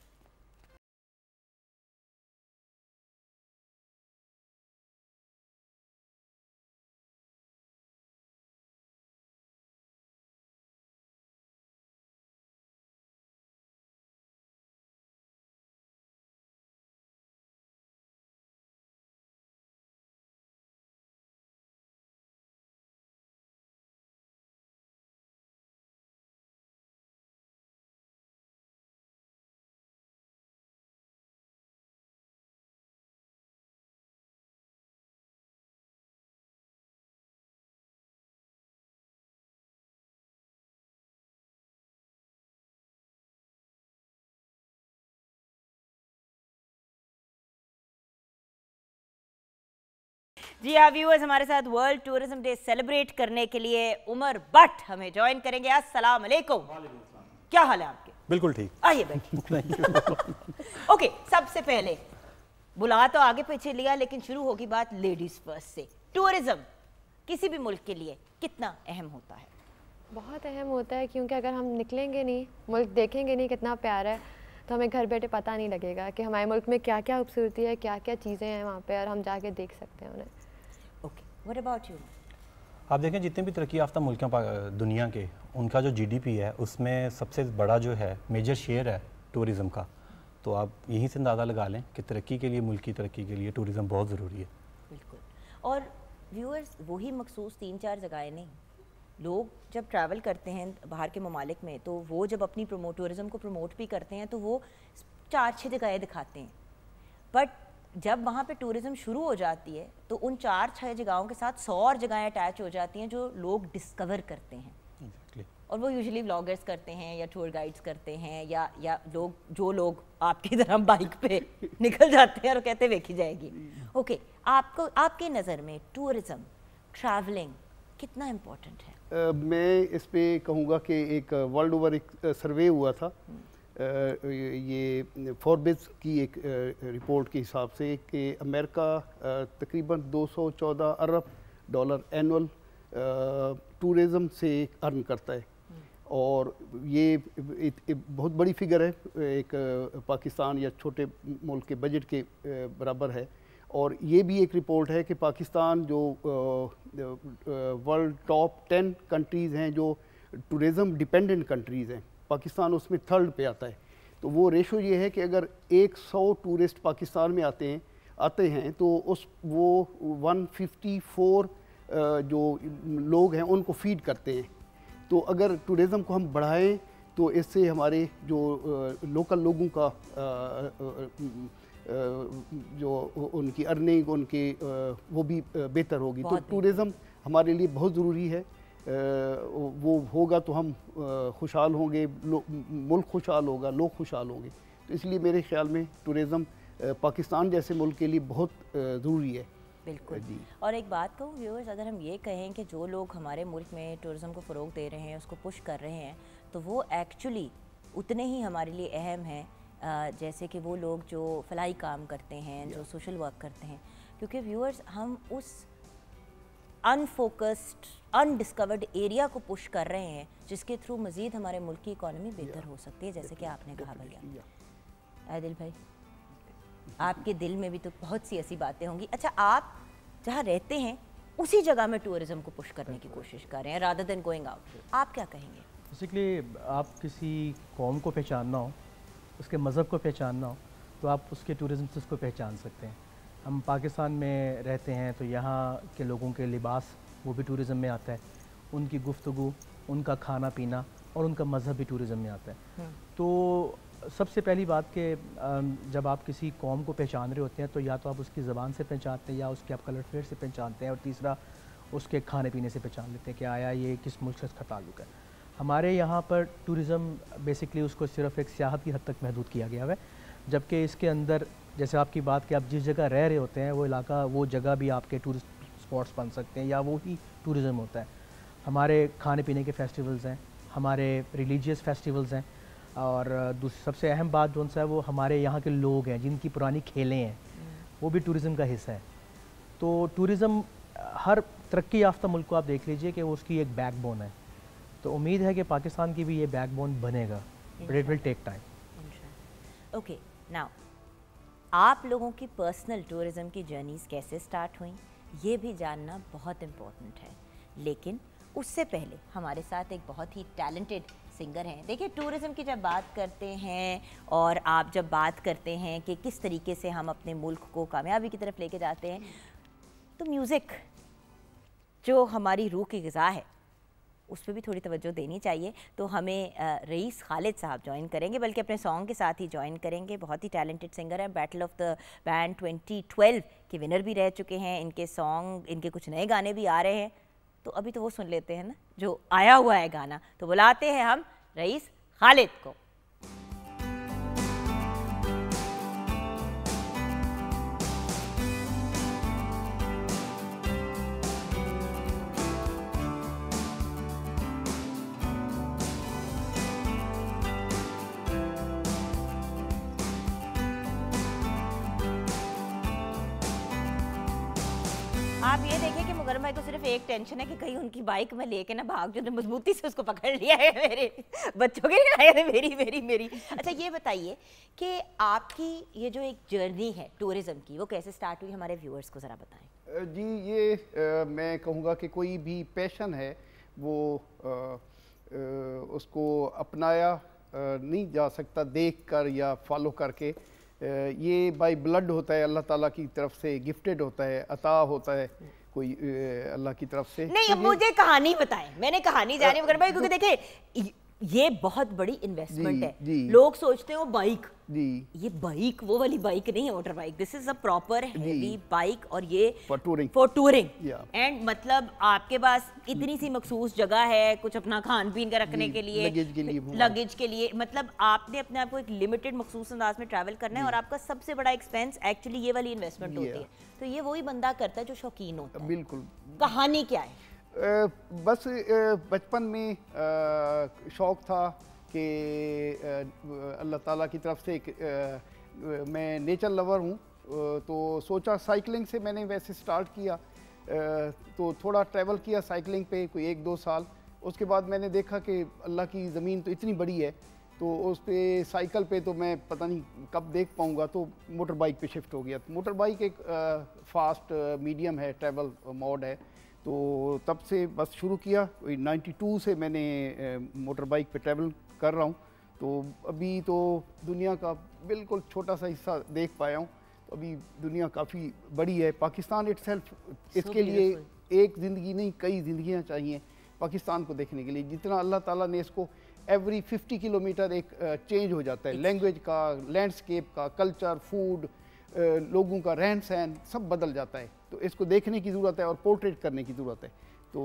जी हाँ व्यूअर्स, हमारे साथ वर्ल्ड टूरिज्म डे सेलिब्रेट करने के लिए उमर बट हमें ज्वाइन करेंगे। अस्सलाम वालेकुम। क्या हाल है आपके? बिल्कुल ठीक। आइए बैठिए। ओके, सबसे पहले बुला तो आगे पीछे लिया, लेकिन शुरू होगी बात लेडीज फर्स्ट से। टूरिज्म किसी भी मुल्क के लिए कितना अहम होता है? बहुत अहम होता है, क्योंकि अगर हम निकलेंगे नहीं, मुल्क देखेंगे नहीं कितना प्यारा है, तो हमें घर बैठे पता नहीं लगेगा कि हमारे मुल्क में क्या क्या खूबसूरती है, क्या क्या चीज़ें हैं वहाँ पे, और हम जाके देख सकते हैं उन्हें। Okay, what about you? आप देखें जितने भी तरक्की याफ्ता मुल्क हैं दुनिया के, उनका जो जीडीपी है उसमें सबसे बड़ा जो है मेजर शेयर है टूरिज़म का। तो आप यहीं से अंदाज़ा लगा लें कि तरक्की के लिए, मुल्क की तरक्की के लिए टूरिज़म बहुत ज़रूरी है। बिल्कुल। और व्यूअर्स, वही मखसूस 3-4 जगहें नहीं, लोग जब ट्रैवल करते हैं बाहर के ममालिक में, तो वो जब अपनी टूरिज़म को प्रमोट भी करते हैं तो वो 4-6 जगहें दिखाते हैं, बट जब वहाँ पे टूरिज़्म शुरू हो जाती है तो उन 4-6 जगहों के साथ 100 और जगहें अटैच हो जाती हैं जो लोग डिस्कवर करते हैं। Exactly. और वो यूजुअली व्लॉगर्स करते हैं या टूर गाइड्स करते हैं, या लोग आपकी तरह बाइक पे निकल जाते हैं और कहते वेखी जाएगी। ओके, आपके नज़र में टूरिज़्म, ट्रैवलिंग कितना इम्पोर्टेंट है? मैं इस पे कहूँगा कि एक वर्ल्ड ओवर एक सर्वे हुआ था, ये फॉर्ब्स की एक रिपोर्ट के हिसाब से कि अमेरिका तकरीबन 214 अरब डॉलर एनुअल टूरिज़म से अर्न करता है, और ये बहुत बड़ी फिगर है, एक पाकिस्तान या छोटे मुल्क के बजट के बराबर है। और ये भी एक रिपोर्ट है कि पाकिस्तान जो वर्ल्ड टॉप 10 कंट्रीज़ हैं जो टूरिज़म डिपेंडेंट कंट्रीज़ हैं, पाकिस्तान उसमें 3rd पे आता है। तो वो रेशो ये है कि अगर 100 टूरिस्ट पाकिस्तान में आते हैं तो वो 154 जो लोग हैं उनको फीड करते हैं। तो अगर टूरिज़म को हम बढ़ाएं तो इससे हमारे जो लोकल लोगों का जो उनकी अर्निंग, उनकी वो भी बेहतर होगी। तो टूरिज़म हमारे लिए बहुत ज़रूरी है, वो होगा तो हम खुशहाल होंगे, मुल्क खुशहाल होगा, लोग खुशहाल होंगे। तो इसलिए मेरे ख्याल में टूरिज़म पाकिस्तान जैसे मुल्क के लिए बहुत ज़रूरी है। बिल्कुल जी। और एक बात कहूँ व्यूअर्स, अगर हम ये कहें कि जो लोग हमारे मुल्क में टूरिज़म को फ़रोग दे रहे हैं, उसको पुश कर रहे हैं, तो वो एक्चुअली उतने ही हमारे लिए अहम हैं जैसे कि वो लोग जो फलाही काम करते हैं, जो सोशल वर्क करते हैं। क्योंकि व्यूअर्स, हम उस अनफोकस्ड, अनडिस्कवर्ड एरिया को पुश कर रहे हैं जिसके थ्रू मज़ीद हमारे मुल्क की इकॉनमी बेहतर हो सकती है, जैसे कि आपने कहा भैया। आदिल भाई, आपके दिल में भी तो बहुत सी ऐसी बातें होंगी। अच्छा, आप जहाँ रहते हैं उसी जगह में टूरिज़म को पुश करने की कोशिश कर रहे हैं रादर देन गोइंग आउट, आप क्या कहेंगे? बेसिकली आप किसी कौम को पहचानना हो, उसके मज़हब को पहचानना हो, तो आप उसके टूरिज़म से उसको पहचान सकते हैं। हम पाकिस्तान में रहते हैं तो यहाँ के लोगों के लिबास वो भी टूरिज़म में आता है, उनकी गुफ्तगू, उनका खाना पीना और उनका मज़हब भी टूरिज़म में आता है। तो सबसे पहली बात कि जब आप किसी कौम को पहचान रहे होते हैं तो या तो आप उसकी ज़बान से पहचानते हैं या उसके आप कलर फेयर से पहचानते हैं, और तीसरा उसके खाने पीने से पहचान लेते हैं कि आया ये किस मुल्क से इसका ताल्लुक़ है। हमारे यहाँ पर टूरिज़म बेसिकली उसको सिर्फ एक सियाहत की हद तक महदूद किया गया है, जबकि इसके अंदर जैसे आपकी बात कि आप जिस जगह रह रहे होते हैं वो इलाका, वो जगह भी आपके टूरिस्ट स्पॉट्स बन सकते हैं या वो ही टूरिज़म होता है। हमारे खाने पीने के फेस्टिवल्स हैं, हमारे रिलीजियस फेस्टिवल्स हैं, और सबसे अहम बात जो सा है वो हमारे यहाँ के लोग हैं जिनकी पुरानी खेलें हैं, वो भी टूरिज़म का हिस्सा है। तो टूरिज़म हर तरक्की याफ्ता मुल्क को आप देख लीजिए कि वो उसकी एक बैकबोन है। तो उम्मीद है कि पाकिस्तान की भी ये बैकबोन बनेगा, but it will take time. Okay, now आप लोगों की पर्सनल टूरिज़म की जर्नीज़ कैसे स्टार्ट हुई, ये भी जानना बहुत इम्पोर्टेंट है। लेकिन उससे पहले हमारे साथ एक बहुत ही टैलेंटेड सिंगर हैं। देखिए, टूरिज़म की जब बात करते हैं और आप जब बात करते हैं कि किस तरीके से हम अपने मुल्क को कामयाबी की तरफ लेके जाते हैं, तो म्यूज़िक जो हमारी रूह की ग़िज़ा है उस पर भी थोड़ी तवज्जो देनी चाहिए। तो हमें रईस खालिद साहब ज्वाइन करेंगे, बल्कि अपने सॉन्ग के साथ ही ज्वाइन करेंगे। बहुत ही टैलेंटेड सिंगर हैं, बैटल ऑफ द बैंड 2012 के विनर भी रह चुके हैं। इनके सॉन्ग, इनके कुछ नए गाने भी आ रहे हैं, तो अभी तो वो सुन लेते हैं ना जो आया हुआ है गाना। तो बुलाते हैं हम रईस खालिद को। आप ये देखिए कि मुकर्रम भाई को सिर्फ एक टेंशन है कि कहीं उनकी बाइक में लेके ना भाग जो मजबूती से उसको पकड़ लिया है मेरे बच्चों के लिए मेरी मेरी मेरी। अच्छा ये बताइए कि आपकी ये जो एक जर्नी है टूरिज्म की वो कैसे स्टार्ट हुई, हमारे व्यूअर्स को ज़रा बताएं। जी ये मैं कहूँगा कि कोई भी पैशन है वो उसको अपनाया नहीं जा सकता देख कर या फॉलो करके। ये बाय ब्लड होता है, अल्लाह ताला की तरफ से गिफ्टेड होता है, अता होता है कोई अल्लाह की तरफ से। नहीं, अब मुझे कहानी बताएं, मैंने कहानी जानी मगर भाई, क्योंकि देखे ये बहुत बड़ी इन्वेस्टमेंट है। लोग सोचते हैं वो बाइक, ये बाइक वो वाली बाइक नहीं है, motor bike. This is a proper heavy bike और ये फॉर टूरिंग एंड मतलब आपके पास इतनी सी मखसूस जगह है कुछ अपना खान पीन का रखने के लिए, लगेज के लिए, मतलब आपने अपने आप को एक लिमिटेड मखसूस अंदाज में ट्रैवल करना है और आपका सबसे बड़ा एक्सपेंस एक्चुअली ये वाली इन्वेस्टमेंट होती है। तो ये वही बंदा करता है जो शौकीन होता है। बिल्कुल। कहानी क्या है? बस बचपन में शौक़ था कि अल्लाह ताला की तरफ से मैं नेचर लवर हूँ, तो सोचा साइकिलिंग से मैंने वैसे स्टार्ट किया। तो थोड़ा ट्रैवल किया साइकिलिंग पे कोई 1-2 साल। उसके बाद मैंने देखा कि अल्लाह की ज़मीन तो इतनी बड़ी है, तो उस पे साइकिल पे तो मैं पता नहीं कब देख पाऊँगा, तो मोटर बाइक पे शिफ्ट हो गया। मोटर बाइक एक फास्ट मीडियम है, ट्रैवल मोड है, तो तब से बस शुरू किया। 92 से मैंने मोटर बाइक पे ट्रैवल कर रहा हूँ। तो अभी तो दुनिया का बिल्कुल छोटा सा हिस्सा देख पाया हूँ। तो अभी दुनिया काफ़ी बड़ी है। पाकिस्तान इटसेल्फ, इसके लिए एक ज़िंदगी नहीं कई ज़िंदगियाँ चाहिए पाकिस्तान को देखने के लिए। जितना अल्लाह ताला ने इसको एवरी 50 किलोमीटर एक चेंज हो जाता है, लैंग्वेज का, लैंडस्केप का, कल्चर, फूड, लोगों का रहन सहन सब बदल जाता है। तो इसको देखने की ज़रूरत है और पोर्ट्रेट करने की ज़रूरत है। तो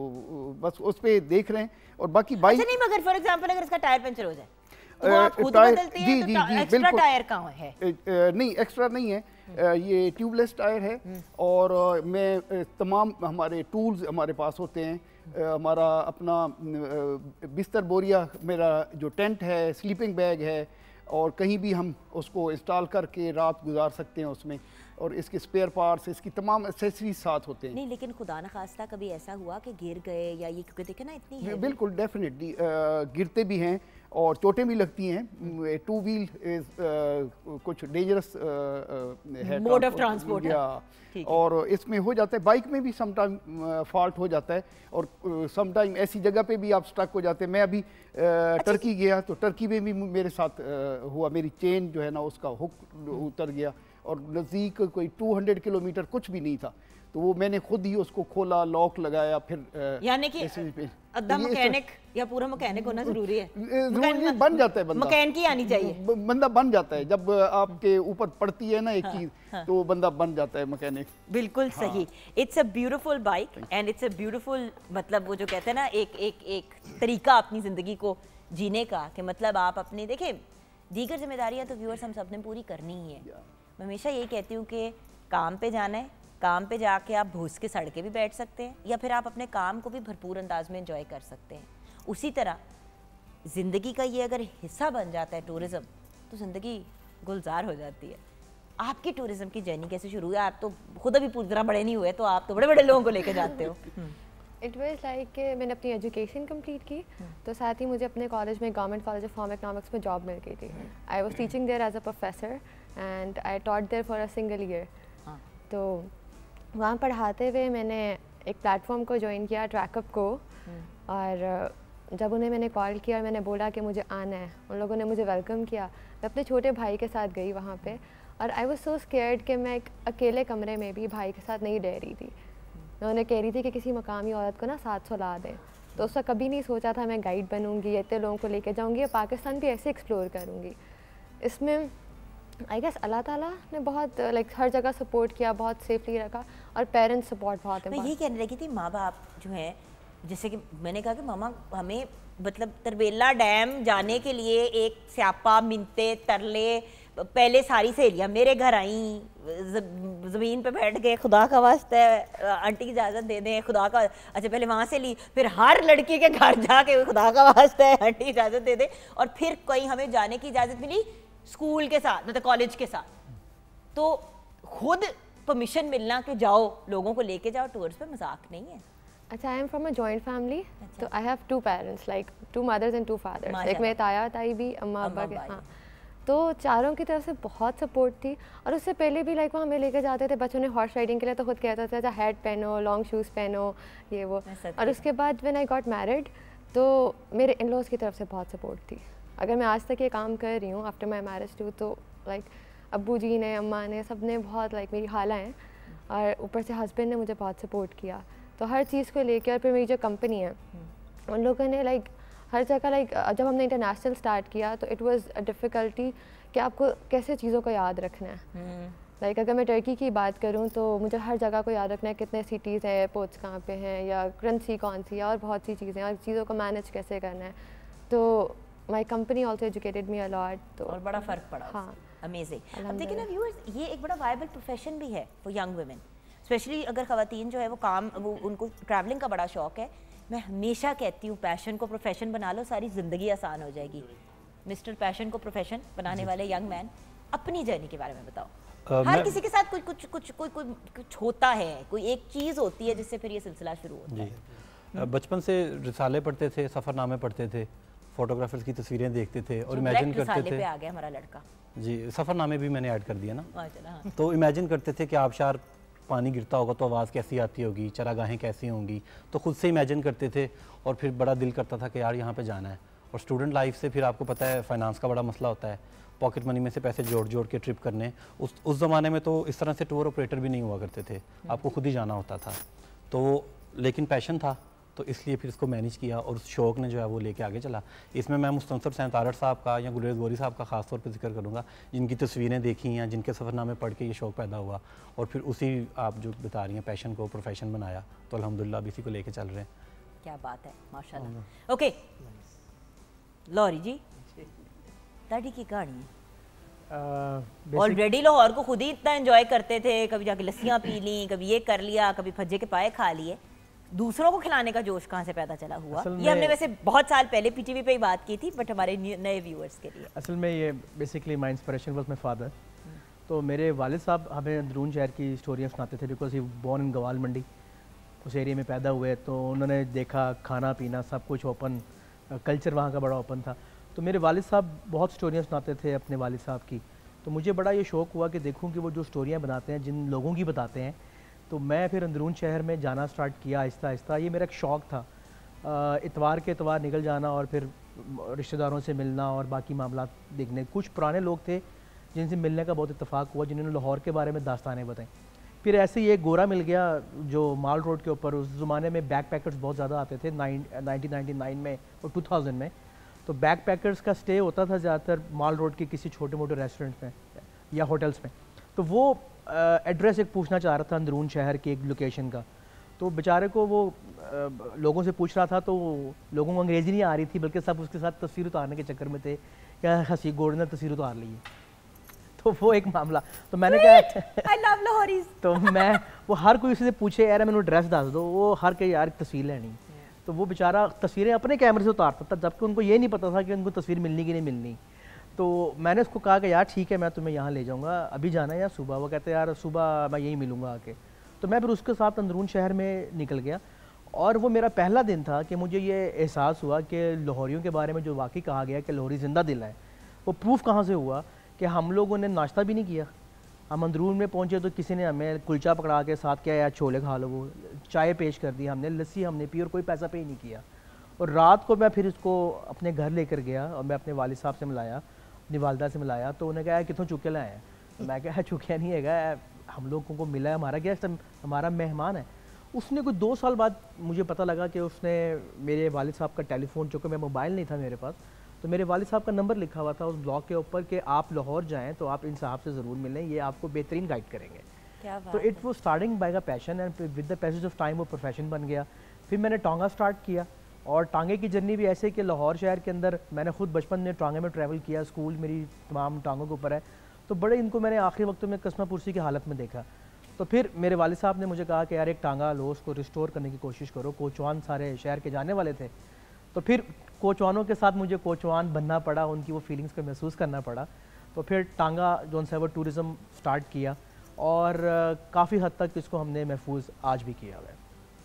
बस उस पे देख रहे हैं। और बाकी बाइक अच्छा नहीं, मगर फॉर एग्जांपल अगर इसका टायर पंचर हो जाए तो वो आप खुद बदलते हैं? तो एक्स्ट्रा टायर कहाँ है? नहीं, एक्स्ट्रा नहीं है, ये ट्यूबलेस टायर है। और मैं तमाम हमारे टूल्स हमारे पास होते हैं। हमारा अपना बिस्तर बोरिया, मेरा जो टेंट है, स्लीपिंग बैग है, और कहीं भी हम उसको इंस्टॉल करके रात गुजार सकते हैं उसमें। और इसके स्पेयर पार्ट्स, इसकी तमाम एक्सेसरीज साथ होते हैं। नहीं, लेकिन खुदा न खास्ता कभी ऐसा हुआ कि गिर गए या ये, क्योंकि देखे ना इतनी है। बिल्कुल डेफिनेटली गिरते भी हैं और चोटें भी लगती हैं। 2 व्हील कुछ डेंजरस है, मोड ऑफ ट्रांसपोर्ट है। और इसमें हो जाता है, बाइक में भी समटाइम फॉल्ट हो जाता है और समटाइम ऐसी जगह पे भी आप स्टक हो जाते हैं। मैं अभी टर्की गया तो टर्की में भी मेरे साथ हुआ, मेरी चेन जो है ना उसका हुक उतर गया और नज़दीक कोई 200 किलोमीटर कुछ भी नहीं था। तो वो मैंने खुद ही उसको खोला, लॉक लगाया, फिर यानी कि अद्धा मैकेनिक या पूरा मैकेनिक होना जरूरी है? जरूरी बन जाता है बंदा, मैकेनिक ही आनी चाहिए, बंदा बन जाता है। जब आपके ऊपर पड़ती है ना एक चीज, तो बंदा बन जाता है मैकेनिक। बिल्कुल सही। It's a beautiful bike and it's a beautiful, मतलब वो जो कहते हैं ना एक तरीका अपनी जिंदगी को जीने का, कि मतलब आप अपने देखें दीगर जिम्मेदारियां तो व्यूअर्स हम सब ने पूरी करनी ही है। मैं हमेशा यही कहती हूँ कि काम पे जाना है, काम पे जाके आप भूस के सड़के भी बैठ सकते हैं या फिर आप अपने काम को भी भरपूर अंदाज में एंजॉय कर सकते हैं। उसी तरह ज़िंदगी का ये अगर हिस्सा बन जाता है टूरिज़्म, तो ज़िंदगी गुलजार हो जाती है। आपकी टूरिज़्म की जर्नी कैसे शुरू हुई? आप तो खुद अभी पूरी तरह बड़े नहीं हुए, तो आप तो बड़े बड़े लोगों को लेके जाते हो। इट वाज लाइक कि मैंने अपनी एजुकेशन कंप्लीट की, तो साथ ही मुझे अपने कॉलेज में government college of farm economics में जॉब मिल गई थी। I was teaching there as a professor and I taught there for a single year. तो वहाँ पढ़ाते हुए मैंने एक प्लेटफॉर्म को ज्वाइन किया, ट्रैकअप को। और जब उन्हें मैंने कॉल किया और मैंने बोला कि मुझे आना है, उन लोगों ने मुझे वेलकम किया। मैं अपने छोटे भाई के साथ गई वहाँ पे और आई वाज सो स्केयर्ड कि मैं एक अकेले कमरे में भी भाई के साथ नहीं रह रही थी। मैं उन्हें कह रही थी कि किसी मकामी औरत को ना 700 ला दें। तो उसका कभी नहीं सोचा था मैं गाइड बनूँगी, इतने लोगों को लेके जाऊँगी या पाकिस्तान भी ऐसे एक्सप्लोर करूँगी। इसमें आई गेस अल्लाह ताला ने बहुत हर जगह सपोर्ट किया, बहुत सेफली रखा और पेरेंट्स सपोर्ट बहुत है। मैं यही कहने लगी थी, माँ बाप जो हैं, जैसे कि मैंने कहा कि मामा हमें मतलब तरबेला डैम जाने के लिए एक स्यापा, मिनते, तरले, पहले सारी सहेलियाँ मेरे घर आई, ज़मीन पे बैठ गए, खुदा का वास्ता है आंटी की इजाज़त दे दें, खुदा का, अच्छा पहले वहाँ से ली, फिर हर लड़की के घर जाके खुदा का वास्ता है आंटी इजाज़त दे दें, और फिर कहीं हमें जाने की इजाज़त मिली स्कूल के साथ, मतलब कॉलेज के साथ। तो खुद परमिशन मिलना कि जाओ, लोगों को लेके जाओ टूर्स पे, मजाक नहीं है। अच्छा, I am from a joint family, तो I have 2 parents, like 2 mothers and 2 fathers. एक मेरे ताया ताई भी, अम्मा अब्बा के, हाँ। तो चारों की तरफ से बहुत सपोर्ट थी। और उससे पहले भी लाइक वो हमें लेके जाते थे बच्चों ने हॉर्स राइडिंग के लिए, तो खुद कहता था हैट पहनो, लॉन्ग शूज़ पहनो, ये वो। और उसके बाद व्हेन आई गॉट मैरिड, तो मेरे इन लॉज की तरफ से बहुत सपोर्ट थी। अगर मैं आज तक ये काम कर रही हूँ आफ्टर माई मैरिज टू, तो लाइक अब्बू जी ने, अम्मा ने, सब ने बहुत, लाइक मेरी खाला हैं और ऊपर से हस्बैंड ने मुझे बहुत सपोर्ट किया। तो हर चीज़ को लेके, और फिर मेरी जो कंपनी है उन लोगों ने लाइक हर जगह, लाइक जब हमने इंटरनेशनल स्टार्ट किया तो इट वाज अ डिफ़िकल्टी कि आपको कैसे चीज़ों को याद रखना है। लाइक अगर मैं टर्की की बात करूं तो मुझे हर जगह को याद रखना है, कितने सिटीज़ हैं, एयरपोर्ट्स कहाँ पे हैं, या करेंसी कौन सी है, और बहुत सी चीज़ें, और चीज़ों को मैनेज कैसे करना है। तो my company also educated me a lot. तो और बड़ा फ़र्क पड़ा। हाँ, अमेजिंग। अब देखिए ना व्यूअर्स, ये एक बड़ा वायबल प्रोफेशन भी है फॉर यंग वुमेन, स्पेशली अगर ख़वातीन जो है वो उनको ट्रैवलिंग का बड़ा शौक़ है। मैं हमेशा कहती हूँ पैशन को प्रोफेशन बना लो, सारी ज़िंदगी आसान हो जाएगी। मिस्टर पैशन को प्रोफेशन बनाने वाले यंग मैन, अपनी जर्नी के बारे में बताओ। हर किसी के साथ कुछ होता है, कोई एक चीज़ होती है जिससे फिर ये सिलसिला शुरू होता है। बचपन से रिसाले पढ़ते थे, सफ़रनामे पढ़ते थे, फोटोग्राफर्स की तस्वीरें देखते थे और इमेजिन करते थे। पे आ गया हमारा लड़का जी, सफ़रनामे भी मैंने ऐड कर दिया ना। तो इमेजिन करते थे कि आबशार पानी गिरता होगा तो आवाज़ कैसी आती होगी, चरागाहें कैसी होंगी, तो खुद से इमेजिन करते थे और फिर बड़ा दिल करता था कि यार यहाँ पे जाना है। और स्टूडेंट लाइफ से फिर आपको पता है फाइनेंस का बड़ा मसला होता है, पॉकेट मनी में से पैसे जोड़ जोड़ के ट्रिप करने। उस ज़माने में तो इस तरह से टूर ऑपरेटर भी नहीं हुआ करते थे, आपको खुद ही जाना होता था। तो लेकिन पैशन था तो इसलिए फिर इसको मैनेज किया और उस शौक़ ने जो है वो लेके आगे चला। इसमें मैं मुस्तनसर सैंतारठ साहब का या गुलेज गोरी साहब का ख़ास तौर पे जिक्र करूँगा, जिनकी तस्वीरें देखी हैं, जिनके सफ़रनामे पढ़ के ये शौक़ पैदा हुआ और फिर उसी आप जो बता रही हैं पैशन को प्रोफेशन बनाया, तो अल्हम्दुलिल्लाह अब इसी को लेके चल रहे हैं। क्या बात है, माशाल्लाह। ओके लॉरी जी, दादी की कहानी ऑलरेडी लाहौर को खुद ही इतना एंजॉय करते थे, कभी जाके लस्सियाँ पी ली, कभी ये कर लिया, कभी फज्जे के पाए खा लिए। दूसरों को खिलाने का जोश कहाँ से पैदा चला हुआ? ये हमने वैसे बहुत साल पहले पीटीवी पे ही बात की थी, बट हमारे नए व्यूअर्स के लिए। असल में ये basically my inspiration was my father. तो मेरे वालिद साहब हमें अंदरून शहर की स्टोरियाँ सुनाते थे, बिकॉज ही बोर्न इन गवाल मंडी, उस एरिया में पैदा हुए। तो उन्होंने देखा खाना पीना सब कुछ ओपन, कल्चर वहाँ का बड़ा ओपन था। तो मेरे वालिद साहब बहुत स्टोरियाँ सुनाते थे अपने वालिद साहब की। तो मुझे बड़ा ये शौक़ हुआ कि देखूँ कि वो जो स्टोरियाँ बनाते हैं, जिन लोगों की बताते हैं, तो मैं फिर अंदरून शहर में जाना स्टार्ट किया आहिस्ता आहिस्ता। ये मेरा एक शौक़ था, इतवार के इतवार निकल जाना और फिर रिश्तेदारों से मिलना और बाकी मामला देखने। कुछ पुराने लोग थे जिनसे मिलने का बहुत इत्तेफाक हुआ, जिन्होंने लाहौर के बारे में दास्तानें बताई। फिर ऐसे ही एक गोरा मिल गया जो माल रोड के ऊपर, उस ज़माने में बैक पैकर्स बहुत ज़्यादा आते थे 1999 में और 2000 में। तो बैक पैकर्स का स्टे होता था ज़्यादातर माल रोड के किसी छोटे मोटे रेस्टोरेंट में या होटल्स में। तो वो एड्रेस एक पूछना चाह रहा था अंदरून शहर की एक लोकेशन का। तो बेचारे को वो लोगों से पूछ रहा था, तो लोगों को अंग्रेज़ी नहीं आ रही थी, बल्कि सब उसके साथ तस्वीर उतारने के चक्कर में थे, क्या हंसी गोड़ ने तस्वीर उतार ली है। तो वो एक मामला। तो मैंने कहा I love लाहौरीज़। तो मैं वो हर कोई उसे पूछे यार मैंने एड्रेस दस दो, वो हर के यार तस्वीर लेनी। तो वो बेचारा तस्वीरें अपने कैमरे से उतारता था, जबकि उनको ये नहीं पता था कि उनको तस्वीर मिलनी कि नहीं मिलनी। तो मैंने उसको कहा कि यार ठीक है मैं तुम्हें यहाँ ले जाऊँगा, अभी जाना है या सुबह? वो कहते यार सुबह मैं यहीं मिलूँगा आके। तो मैं फिर उसके साथ अंदरून शहर में निकल गया और वो मेरा पहला दिन था कि मुझे ये एहसास हुआ कि लाहौरियों के बारे में जो वाकई कहा गया कि लाहौरी ज़िंदा दिल है, वो प्रूफ कहाँ से हुआ कि हम लोगों ने नाश्ता भी नहीं किया। हम अंदरून में पहुँचे तो किसी ने हमें कुलचा पकड़ा के साथ क्या यार छोले खा लो, वो चाय पेश कर दी हमने, लस्सी हमने पी और कोई पैसा पे ही नहीं किया। और रात को मैं फिर इसको अपने घर लेकर गया और मैं अपने वालिद साहब से मिलाया, अपनी वालदा से मिलाया। तो उन्हें कहा कितों चुके लाए हैं? तो मैं कहा चुके नहीं है, हम लोगों को मिला है, हमारा गेस्ट, हमारा मेहमान है। उसने कोई 2 साल बाद मुझे पता लगा कि उसने मेरे वालिद साहब का टेलीफोन, चूँकि मैं मोबाइल नहीं था मेरे पास, तो मेरे वालिद साहब का नंबर लिखा हुआ था उस ब्लॉग के ऊपर कि आप लाहौर जाएँ तो आप इन साहब से ज़रूर मिलें, ये आपको बेहतरीन गाइड करेंगे। क्या तो इट वो स्टार्टिंग बाय का passion and with the passage of time वो प्रोफेशन बन गया। फिर मैंने टांगा स्टार्ट किया और टांगे की जर्नी भी ऐसे कि लाहौर शहर के अंदर मैंने खुद बचपन में टांगे में ट्रैवल किया, स्कूल मेरी तमाम टांगों के ऊपर है। तो बड़े इनको मैंने आखिरी वक्त में कस्मा पुरसी की हालत में देखा। तो फिर मेरे वालिद साहब ने मुझे कहा कि यार एक टांगा लो, उसको रिस्टोर करने की कोशिश करो। कोचवान सारे शहर के जाने वाले थे, तो फिर कोचवानों के साथ मुझे कोचवान बनना पड़ा, उनकी वो फीलिंग्स को महसूस करना पड़ा। तो फिर टांगा जो है वो टूरिज़म स्टार्ट किया और काफ़ी हद तक इसको हमने महफूज आज भी किया हुआ है।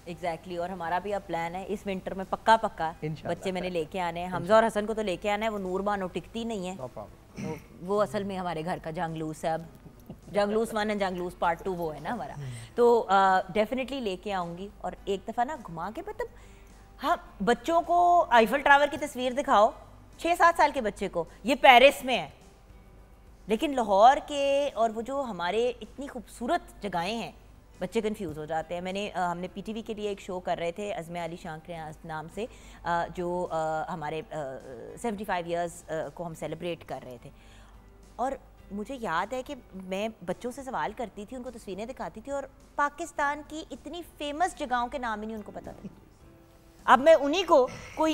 एग्जैक्टली और हमारा भी अब प्लान है इस विंटर में पक्का बच्चे मैंने लेके आने हैं। हमजा और हसन को तो लेके आना है, वो नूर बानो टिकती नहीं है, वो असल में हमारे घर का जंगलूस है। अब जंगलूस 1 एंड जंगलूस पार्ट 2 वो है ना हमारा, तो डेफिनेटली लेके आऊँगी। और एक दफ़ा ना घुमा के, मतलब हाँ, बच्चों को आईफल टावर की तस्वीर दिखाओ, 6-7 साल के बच्चे को, ये पेरिस में है, लेकिन लाहौर के और वो जो हमारे इतनी खूबसूरत जगहें हैं, बच्चे कंफ्यूज हो जाते हैं। हमने पीटीवी के लिए एक शो कर रहे थे अज़मे अली शांकरे नाम से, जो हमारे 75 इयर्स को हम सेलिब्रेट कर रहे थे। और मुझे याद है कि मैं बच्चों से सवाल करती थी, उनको तस्वीरें दिखाती थी, और पाकिस्तान की इतनी फेमस जगहों के नाम ही नहीं उनको पता था। अब मैं उन्हीं को कोई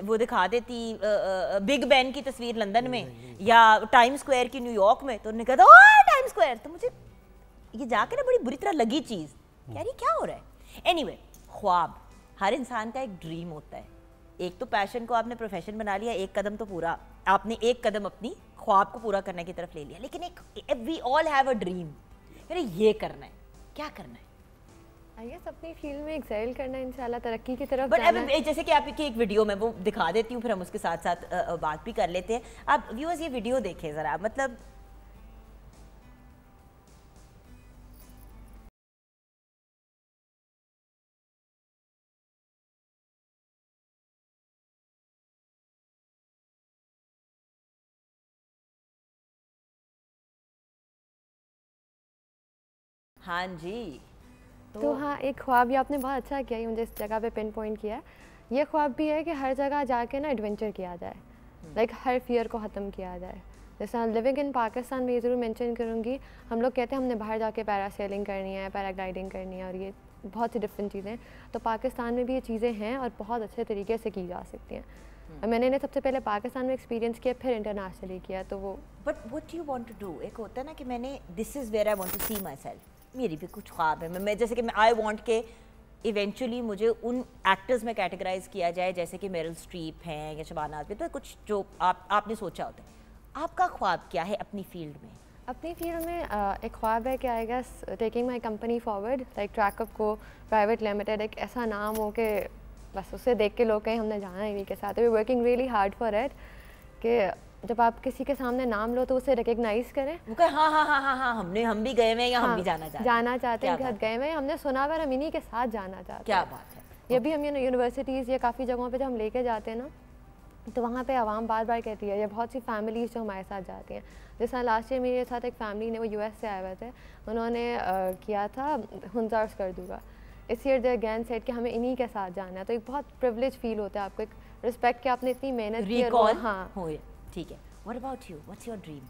वो दिखा देती बिग बेन की तस्वीर लंदन में या टाइम स्क्वायर की न्यूयॉर्क में, तो उन्होंने कहा था टाइम स्क्वायर, तो मुझे ये जाके ना बड़ी बुरी तरह लगी चीज़, यार ये क्या हो रहा है। एनीवे, ख्वाब हर इंसान का एक ड्रीम होता है। एक तो पैशन को आपने प्रोफेशन बना लिया, एक कदम तो पूरा आपने एक कदम अपनी ख्वाब को पूरा करने की तरफ ले लिया, लेकिन एक we all have a dream, अरे ये करना है, क्या करना है? आई गेस अपनी फील्ड में एक्सेल करना है, इंशाल्लाह तरक्की की तरफ बट जाना है। जैसे कि आपकी एक वीडियो में वो दिखा देती हूँ, फिर हम उसके साथ साथ बात भी कर लेते हैं। आप व्यूअर्स ये वीडियो देखें ज़रा, मतलब हाँ जी, तो हाँ, एक ख्वाब ये आपने बहुत अच्छा किया, ये मुझे इस जगह पे पिन पॉइंट किया है। ये ख्वाब भी है कि हर जगह जाके ना एडवेंचर किया जाए, लाइक हर फियर को ख़त्म किया जाए। जैसे लिविंग इन पाकिस्तान में ये ज़रूर मेंशन करूँगी, हम लोग कहते हैं हमने बाहर जाके पैरासेलिंग करनी है, पैराग्लाइडिंग करनी है, और ये बहुत सी डिफरेंट चीज़ें, तो पाकिस्तान में भी ये चीज़ें हैं और बहुत अच्छे तरीके से की जा सकती हैं। और मैंने इन्हें सबसे पहले पाकिस्तान में एक्सपीरियंस किया, फिर इंटरनेशनली किया, तो वो but what you want to do, एक होता है ना कि मैंने this is where I want to see myself, मेरी भी कुछ ख्वाब है। मैं जैसे कि मैं आई वांट के इवेंचुअली मुझे उन एक्टर्स में कैटेगराइज किया जाए जैसे कि मेरिल स्ट्रीप हैं या शबाना आज़मी, तो कुछ जो आपने सोचा होता है। आपका ख्वाब क्या है अपनी फील्ड में? अपनी फील्ड में एक ख्वाब है कि I guess taking my company forward, like Trackup को प्राइवेट लिमिटेड एक ऐसा नाम हो कि बस उसे देख के लोग कहें हमने जाना है इन्हीं के साथ। We working really hard for it, कि जब आप किसी के सामने नाम लो तो उसे रिकग्नाइज करें, वो कहे हाँ हाँ हाँ हाँ हाँ हम भी गए हुए हैं या हम भी जाना चाहते हैं, घर गए हुए हैं, हमने सुना हुआ, हम इन्हीं के साथ जाना चाहते हैं। क्या बात है। ये भी हम यूनिवर्सिटीज़ या काफ़ी जगहों पे जब हम लेके जाते हैं ना, तो वहाँ पे आवाम बार बार कहती है, या बहुत सी फैमिलीज़ जो हमारे साथ जाती हैं, जैसा लास्ट ईयर मेरे साथ एक फैमिली ने, वो यूएस से आए हुए थे, उन्होंने किया था हुंजार्स कर दूँगा, इस ईयर दे अगेन सेट कि हमें इन्हीं के साथ जाना है। तो एक बहुत प्रिविलेज फील होता है आपको, एक रिस्पेक्ट कि आपने इतनी मेहनत की। हाँ हो, ठीक है। What about you? What's your dream?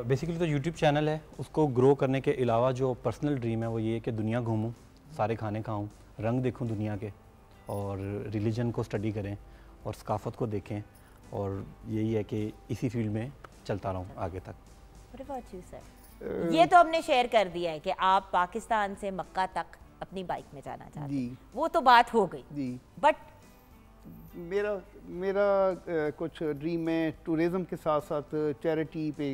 Basically तो यूट्यूब चैनल है, उसको ग्रो करने के अलावा जो पर्सनल ड्रीम है वो ये है कि दुनिया घूमूं, सारे खाने खाऊं, रंग देखूं दुनिया के, और रिलीजन को स्टडी करें और सकाफत को देखें, और यही है कि इसी फील्ड में चलता रहूं आगे तक। What about you, sir? ये तो हमने शेयर कर दिया है कि आप पाकिस्तान से मक्का तक अपनी बाइक में जाना चाहते हैं, वो तो बात हो गई जी। बट मेरा कुछ ड्रीम है, टूरिज़म के साथ साथ चैरिटी पे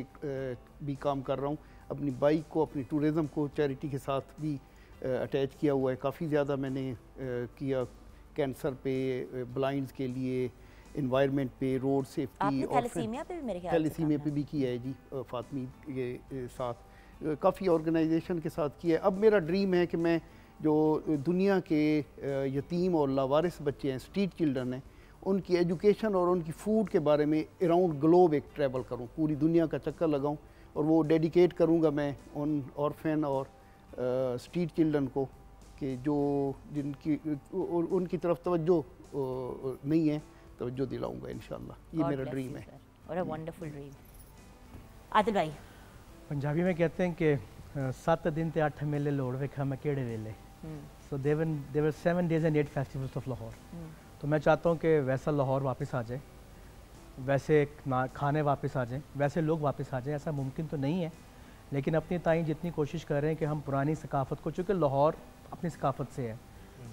भी काम कर रहा हूँ। अपनी बाइक को, अपनी टूरिज़म को चैरिटी के साथ भी अटैच किया हुआ है। काफ़ी ज़्यादा मैंने किया कैंसर पे, ब्लाइंड्स के लिए, इन्वायरमेंट पे, रोड सेफ्टी, और थैलेसीमिया पे भी किया है जी, फातमी के साथ काफ़ी ऑर्गेनाइजेशन के साथ किया है। अब मेरा ड्रीम है कि मैं जो दुनिया के यतीम और लावारिस बच्चे हैं, स्ट्रीट चिल्ड्रन हैं, उनकी एजुकेशन और उनकी फूड के बारे में अराउंड ग्लोब एक ट्रैवल करूं, पूरी दुनिया का चक्कर लगाऊं, और वो डेडिकेट करूंगा मैं उन ऑर्फन और स्ट्रीट चिल्ड्रन को, कि जो जिनकी उनकी तरफ तवज्जो नहीं है, तवज्जो दिलाऊंगा इंशाल्लाह। ये मेरा ड्रीम है। और अ वंडरफुल ड्रीम। आदिल भाई, पंजाबी में कहते हैं कि 7 दिन ते 8 मेले लोड़ वेखा मैं केड़े वेले, सो देवर 7 days and 8 festivals of Lahore. तो मैं चाहता हूँ कि वैसा लाहौर वापस आ जाए, वैसे खाने वापस आ जाएं, वैसे लोग वापस आ जाएं। ऐसा मुमकिन तो नहीं है, लेकिन अपनी ताईं जितनी कोशिश कर रहे हैं कि हम पुरानी सकाफ़त को, चूँकि लाहौर अपनी सकाफ़त से है,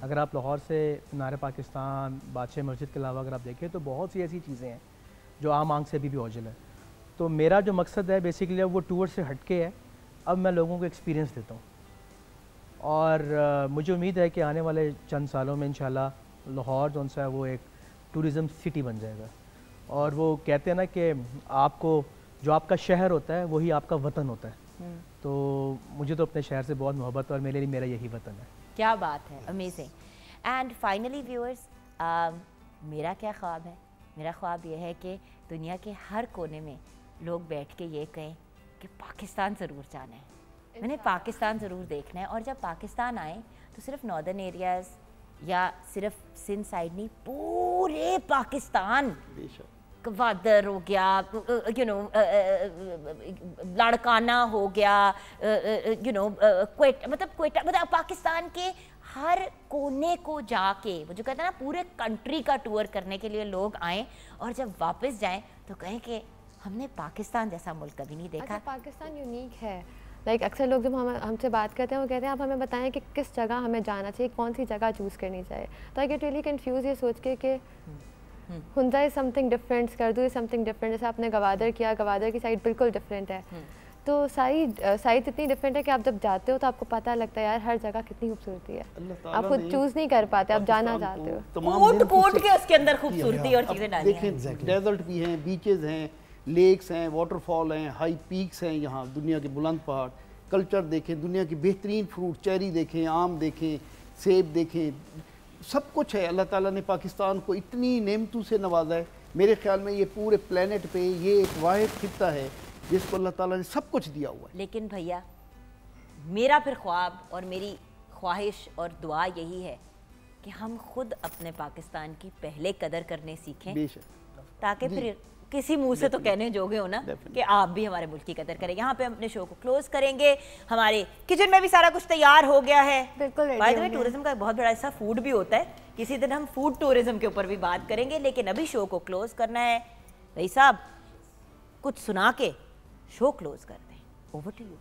अगर आप लाहौर से मीनार पाकिस्तान, बादशाह मस्जिद के अलावा अगर आप देखें तो बहुत सी ऐसी चीज़ें हैं जो आम आंख से भी ओझल है। तो मेरा जो मकसद है बेसिकली वो टूर से हट के है अब मैं लोगों को एक्सपीरियंस देता हूँ। और मुझे उम्मीद है कि आने वाले चंद सालों में इंशाल्लाह लाहौर जो सा है वो एक टूरिज़म सिटी बन जाएगा। और वो कहते हैं ना कि आपको जो आपका शहर होता है वही आपका वतन होता है। तो मुझे तो अपने शहर से बहुत मोहब्बत है और मेरे लिए मेरा यही वतन है। क्या बात है, अमेजिंग। एंड फाइनली व्यूअर्स, मेरा क्या ख्वाब है? मेरा ख्वाब ये है कि दुनिया के हर कोने में लोग बैठ के ये कहें कि पाकिस्तान ज़रूर जाना है, मैंने पाकिस्तान ज़रूर देखना है। और जब पाकिस्तान आए तो सिर्फ नॉर्दर्न एरियाज़ या सिर्फ सिंध साइड नहीं, पूरे पाकिस्तान, गवादर हो गया, लाड़काना हो गया, क्वेटा, मतलब पाकिस्तान के हर कोने को जाके वो जो कहते हैं ना पूरे कंट्री का टूर करने के लिए लोग आए और जब वापस जाएं तो कहें कि हमने पाकिस्तान जैसा मुल्क कभी नहीं देखा। पाकिस्तान यूनिक है। अक्सर लोग जब हमसे बात करते हैं वो कहते हैं आप हमें बताएं कि किस जगह हमें जाना चाहिए, कौन सी जगह चूज़ करनी चाहिए। तो आई गेट रियली कंफ्यूज ये सोच के कि हुंदा is something different, Skardu is something different. जैसे आपने गवादर किया, गवादर की साइड बिल्कुल डिफरेंट है। तो सारी साइड इतनी डिफरेंट है कि आप जब जाते हो तो आपको पता लगता है यार हर जगह कितनी खूबसूरती है। आप खुद चूज़ नहीं कर पाते, आप जाना चाहते हो। कोट के उसके अंदर खूबसूरती और चीज़ें डाली हैं। देखें, डेजर्ट भी हैं, बीचेस हैं, लेक्स हैं, वाटरफॉल हैं, हाई पीक्स हैं, यहाँ दुनिया के बुलंद पहाड़। कल्चर देखें, दुनिया की बेहतरीन फ्रूट, चेरी देखें, आम देखें, सेब देखें, सब कुछ है। अल्लाह ताला ने पाकिस्तान को इतनी नेमतों से नवाजा है। मेरे ख्याल में ये पूरे प्लेनेट पे ये एक वाहिद खित्ता है जिसको अल्लाह ताला ने सब कुछ दिया हुआ है। लेकिन भैया, मेरा फिर ख्वाब और मेरी ख्वाहिश और दुआ यही है कि हम खुद अपने पाकिस्तान की पहले कदर करने सीखें, ताकि फिर किसी मुंह से तो कहने जोगे हो ना कि आप भी हमारे मुल्क की कदर करें। यहाँ पे हम अपने शो को क्लोज करेंगे। हमारे किचन में भी सारा कुछ तैयार हो गया है। बिल्कुल। बाय द वे, टूरिज्म का एक बहुत बड़ा ऐसा फूड भी होता है, किसी दिन हम फूड टूरिज्म के ऊपर भी बात करेंगे। लेकिन अभी शो को क्लोज करना है। भाई साहब, कुछ सुना के शो क्लोज करते हैं। Over to you.